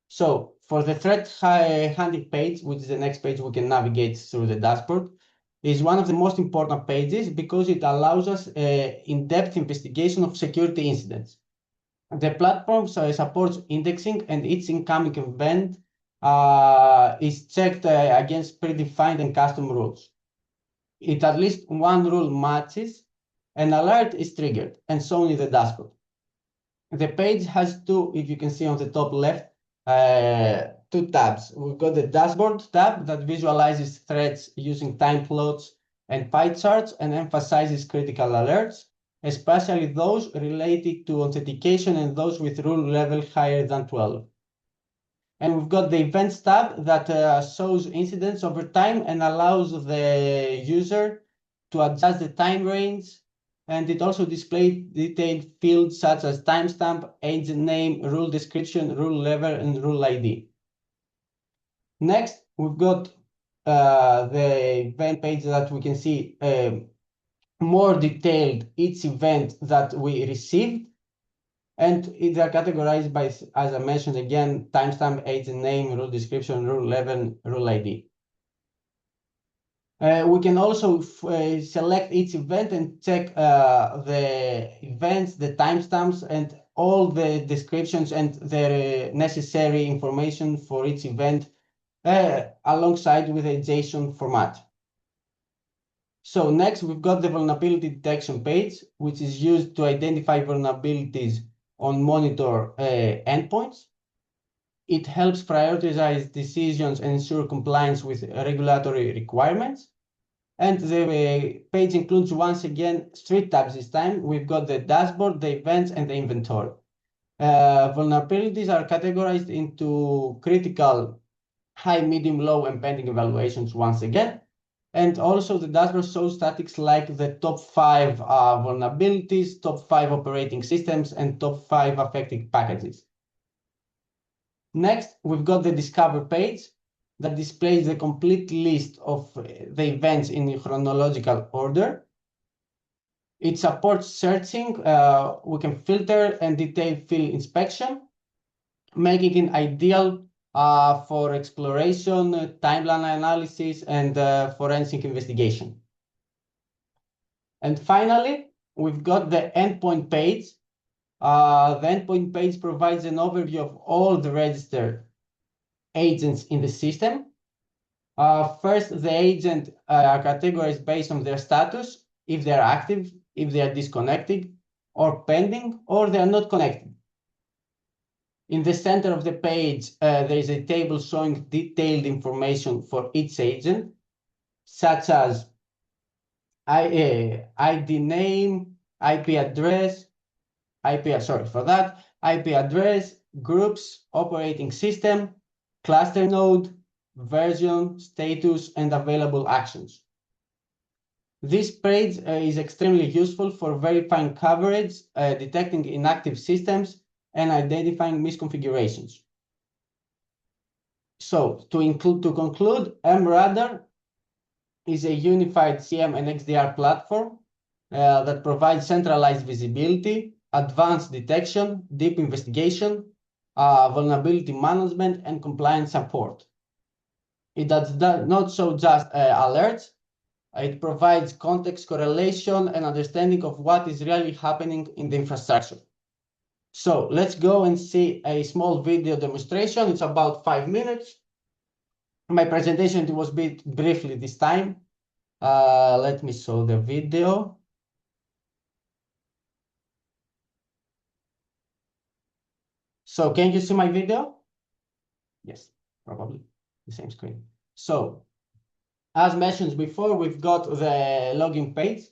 So for the threat hunting page, which is the next page we can navigate through the dashboard, is one of the most important pages because it allows us in-depth investigation of security incidents. The platform supports indexing, and each incoming event is checked against predefined and custom rules. If at least one rule matches, an alert is triggered and shown in the dashboard. The page has two, if you can see on the top left, 2 tabs. We've got the dashboard tab that visualizes threats using time plots and pie charts and emphasizes critical alerts, especially those related to authentication and those with rule level higher than 12. And we've got the events tab that shows incidents over time and allows the user to adjust the time range. And it also displays detailed fields such as timestamp, agent name, rule description, rule level, and rule ID. Next, we've got the event page that we can see more detailed each event that we received. And they are categorized by, as I mentioned again, timestamp, agent name, rule description, rule level, rule ID. We can also select each event and check the events, the timestamps, and all the descriptions and the necessary information for each event alongside with a JSON format. So next, we've got the vulnerability detection page, which is used to identify vulnerabilities on monitor endpoints. It helps prioritize decisions and ensure compliance with regulatory requirements. And the page includes, once again, 3 tabs this time. We've got the dashboard, the events, and the inventory. Vulnerabilities are categorized into critical, high, medium, low, and pending evaluations once again. And also the dashboard shows statistics like the top 5 vulnerabilities, top 5 operating systems, and top 5 affected packages. Next, we've got the Discover page that displays the complete list of the events in chronological order. It supports searching. We can filter and detail field inspection, making it ideal for exploration, timeline analysis, and forensic investigation. And finally, we've got the endpoint page. The endpoint page provides an overview of all the registered agents in the system. First, the agent are categorized based on their status, if they're active, if they are disconnected, or pending, or they are not connected. In the center of the page, there is a table showing detailed information for each agent, such as ID name, IP address, IP address, groups, operating system, cluster node, version, status, and available actions. This page is extremely useful for verifying coverage, detecting inactive systems, and identifying misconfigurations. So to conclude, MRadar is a unified CM and XDR platform that provides centralized visibility, advanced detection, deep investigation, vulnerability management, and compliance support. It does not show just alerts. It provides context, correlation, and understanding of what is really happening in the infrastructure. So let's go and see a small video demonstration. It's about 5 minutes. My presentation was bit briefly this time. Let me show the video. So can you see my video? Yes, probably the same screen. So as mentioned before, we've got the login page.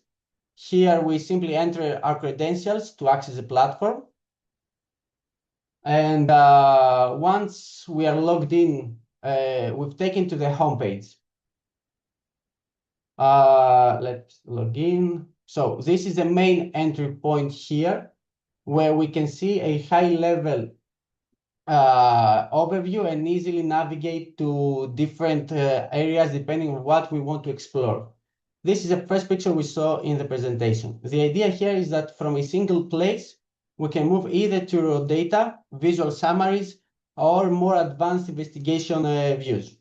Here we simply enter our credentials to access the platform. And once we are logged in, we've taken to the homepage. Let's log in. So this is the main entry point here, where we can see a high-level overview and easily navigate to different areas depending on what we want to explore. This is the first picture we saw in the presentation. The idea here is that from a single place, we can move either to raw data, visual summaries, or more advanced investigation views.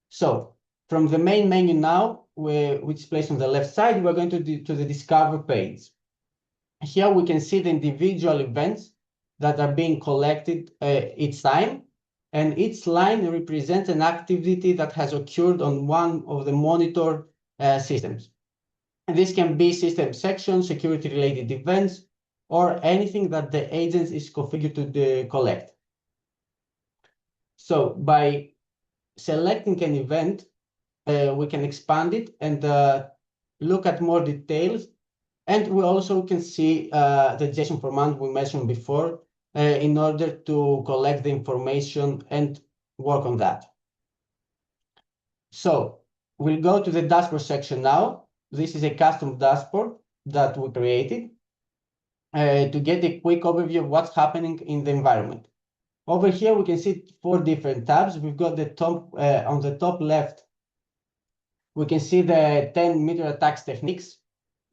So from the main menu now, which is placed on the left side, we're going to the Discover page. Here we can see the individual events that are being collected each time, and each line represents an activity that has occurred on one of the monitor systems. And this can be system section, security-related events, or anything that the agent is configured to collect. So by selecting an event, we can expand it and look at more details. And we also can see the JSON format we mentioned before in order to collect the information and work on that. So we'll go to the dashboard section now. This is a custom dashboard that we created to get a quick overview of what's happening in the environment. Over here, we can see 4 different tabs. We've got the top on the top left, we can see the 10 meter attacks techniques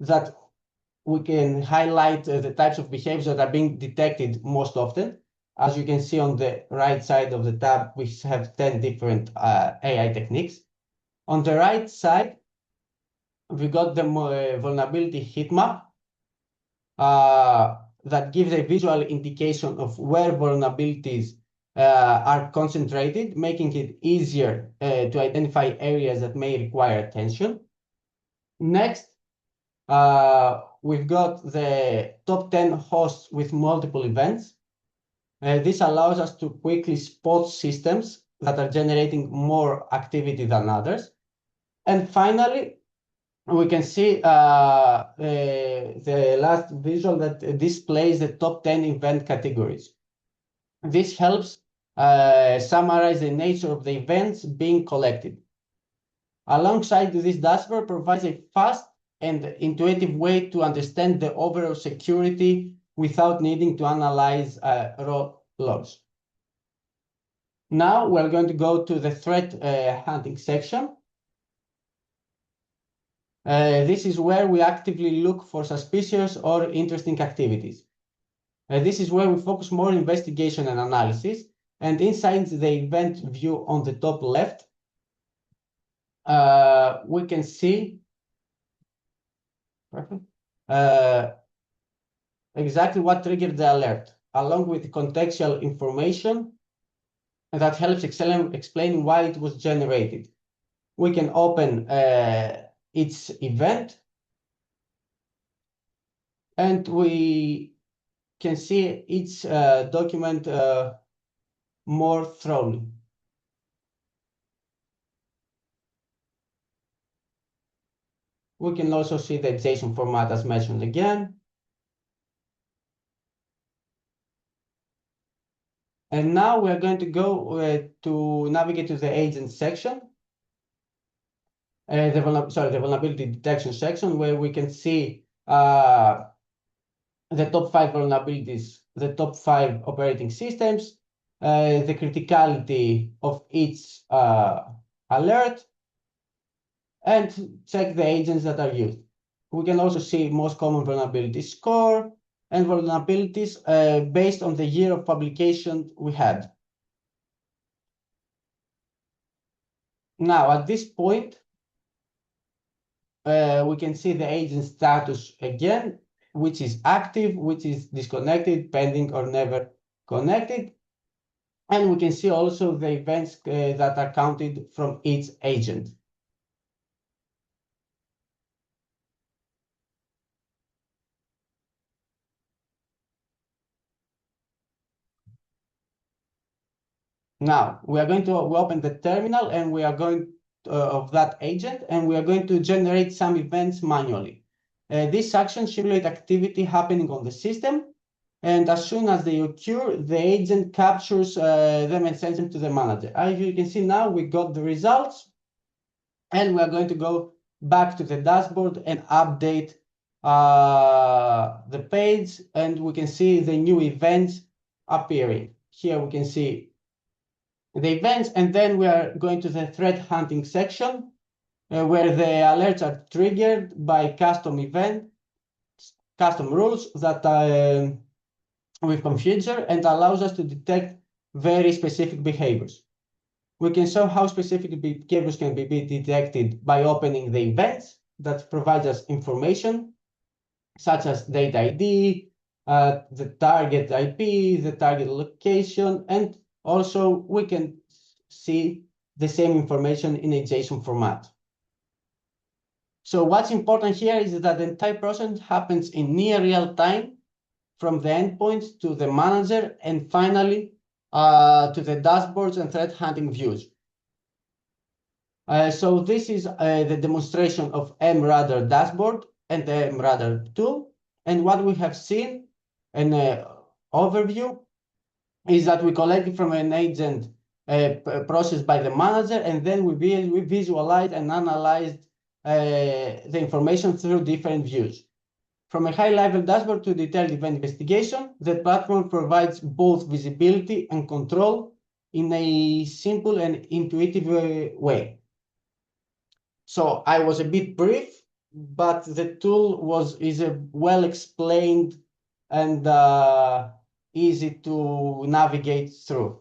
that we can highlight the types of behaviors that are being detected most often. As you can see on the right side of the tab, we have 10 different AI techniques. On the right side, we got the vulnerability heat map that gives a visual indication of where vulnerabilities are concentrated, making it easier to identify areas that may require attention. Next, we've got the top 10 hosts with multiple events. This allows us to quickly spot systems that are generating more activity than others. And finally, we can see the last visual that displays the top 10 event categories. This helps summarize the nature of the events being collected. Alongside this dashboard provides a fast and intuitive way to understand the overall security without needing to analyze raw logs. Now we're going to go to the threat hunting section. This is where we actively look for suspicious or interesting activities. This is where we focus more on investigation and analysis. And inside the event view on the top left, we can see exactly what triggered the alert, along with contextual information that helps explain why it was generated. We can open its event, and we can see each document more thoroughly. We can also see the JSON format as mentioned again. And now we're going to go to navigate to the agent section, the vulnerability detection section, where we can see the top 5 vulnerabilities, the top 5 operating systems, the criticality of each alert, and check the agents that are used. We can also see most common vulnerability score and vulnerabilities based on the year of publication we had. Now, at this point, we can see the agent status again, which is active, which is disconnected, pending, or never connected. And we can see also the events that are counted from each agent. Now, we are going to open the terminal, and we are going of that agent, and we are going to generate some events manually. This action simulates activity happening on the system, and as soon as they occur, the agent captures them and sends them to the manager. As you can see now, we got the results, and we are going to go back to the dashboard and update the page, and we can see the new events appearing. Here we can see the events, and then we are going to the threat hunting section, where the alerts are triggered by custom rules that we've configured, and allows us to detect very specific behaviors. We can show how specific behaviors can be detected by opening the events that provides us information, such as data ID, the target IP, the target location, and also we can see the same information in a JSON format. So what's important here is that the entire process happens in near real time, from the endpoint to the manager, and finally to the dashboards and threat hunting views. So this is the demonstration of MRadar dashboard and the MRadar tool. And what we have seen in overview is that we collected from an agent processed by the manager, and then we visualized and analyzed the information through different views. From a high-level dashboard to detailed event investigation, the platform provides both visibility and control in a simple and intuitive way. So I was a bit brief, but the tool is well explained and easy to navigate through.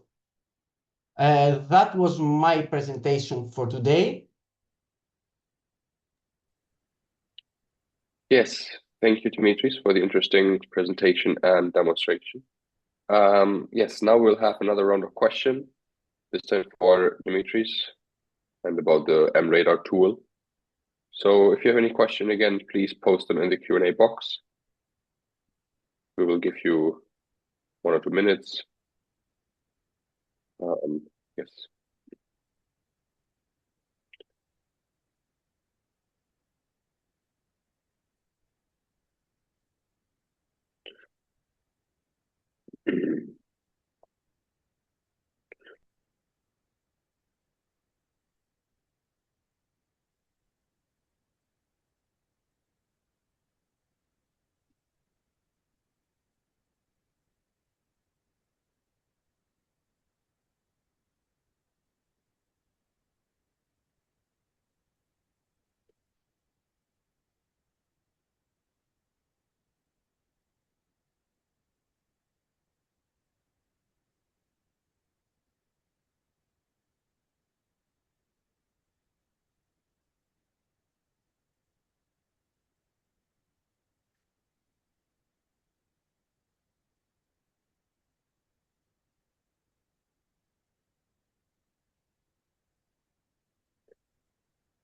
That was my presentation for today. Yes, thank you, Dimitris, for the interesting presentation and demonstration. Yes, now we'll have another round of questions, this time for Dimitris and about the MRadar tool. So if you have any question, again, please post them in the Q&A box. We will give you 1 or 2 minutes. Yes.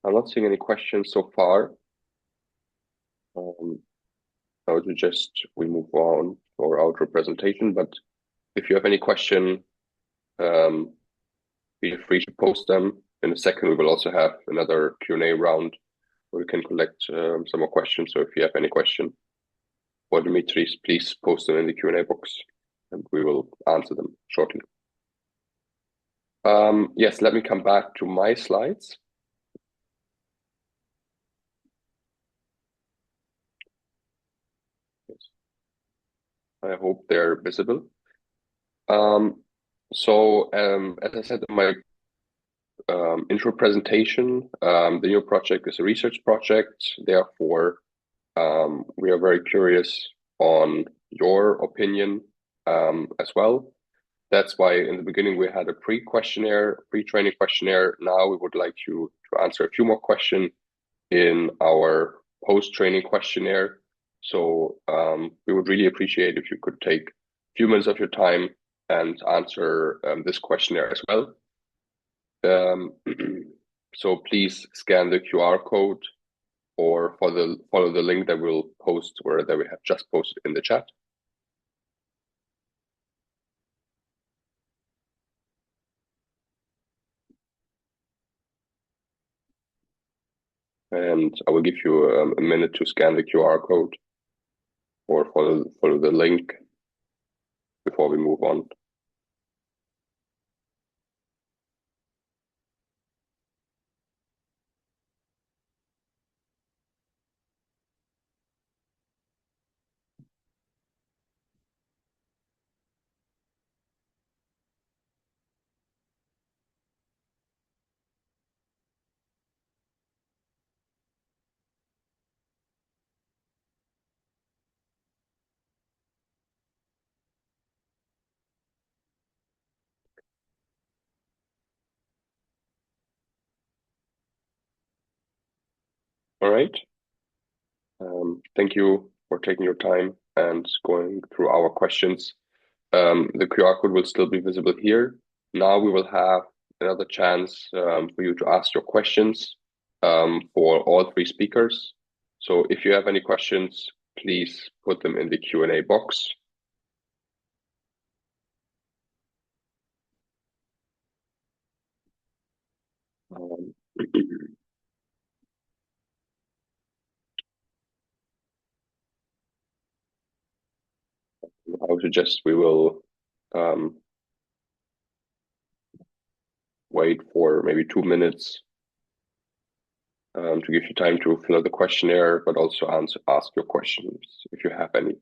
I'm not seeing any questions so far. I would suggest we move on to our outro presentation, but if you have any question, feel free to post them. In a second, we will also have another Q&A round where we can collect some more questions. So if you have any question for Dimitris, please post them in the Q&A box and we will answer them shortly. Yes, let me come back to my slides. Yes. I hope they're visible. As I said in my intro presentation, the NERO project is a research project. Therefore, we are very curious on your opinion as well. That's why in the beginning we had a pre-training questionnaire. Now we would like you to answer a few more questions in our post-training questionnaire. So we would really appreciate if you could take a few minutes of your time and answer this questionnaire as well. So please scan the QR code or follow the link that we'll post or that we have just posted in the chat. And I will give you a minute to scan the QR code or follow the link before we move on. All right. Thank you for taking your time and going through our questions. The QR code will still be visible here. Now we will have another chance for you to ask your questions for all three speakers. So if you have any questions, please put them in the Q&A box. I would suggest we will wait for maybe 2 minutes to give you time to fill out the questionnaire, but also ask your questions if you have any.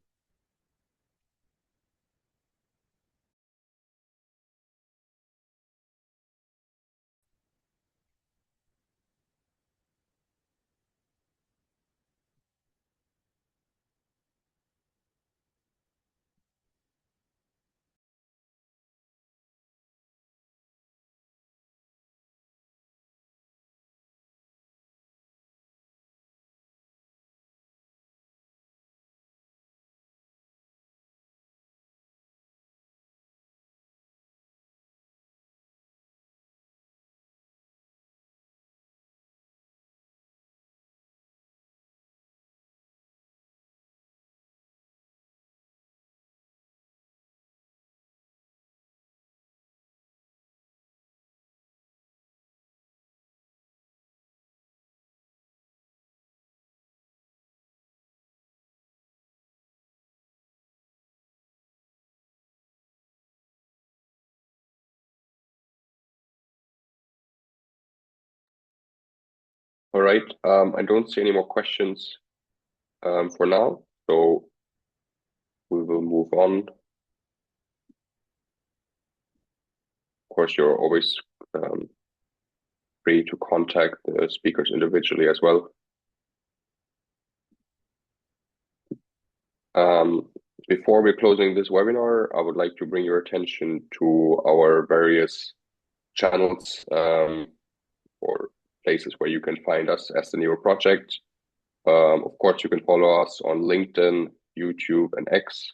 All right, I don't see any more questions for now, so we will move on. Of course, you're always free to contact the speakers individually as well. Before we're closing this webinar, I would like to bring your attention to our various channels or places where you can find us as the NERO project. Of course, you can follow us on LinkedIn, YouTube, and X.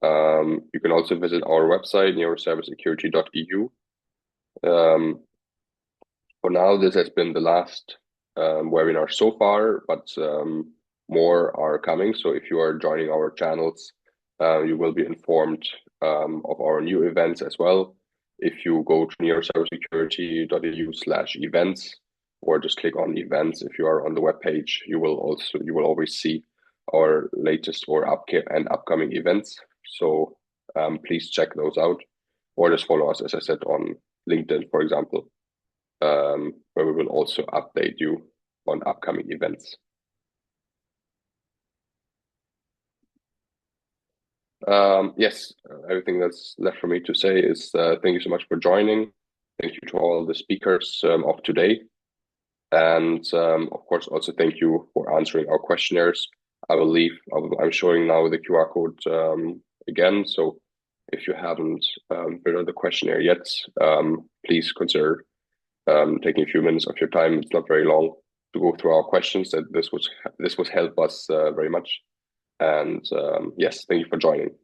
You can also visit our website, nerocybersecurity.eu. For now, this has been the last webinars so far, but more are coming. So if you are joining our channels, you will be informed of our new events as well. If you go to nerocybersecurity.eu/events, or just click on events, if you are on the web page, you will always see our latest or upcoming events. So please check those out, or just follow us, as I said, on LinkedIn, for example, where we will also update you on upcoming events. Yes, everything that's left for me to say is thank you so much for joining. Thank you to all the speakers of today. And of course, also thank you for answering our questionnaires. I'm showing now the QR code again. So if you haven't filled out the questionnaire yet, please consider taking a few minutes of your time. It's not very long to go through our questions. This would help us very much. And yes, thank you for joining.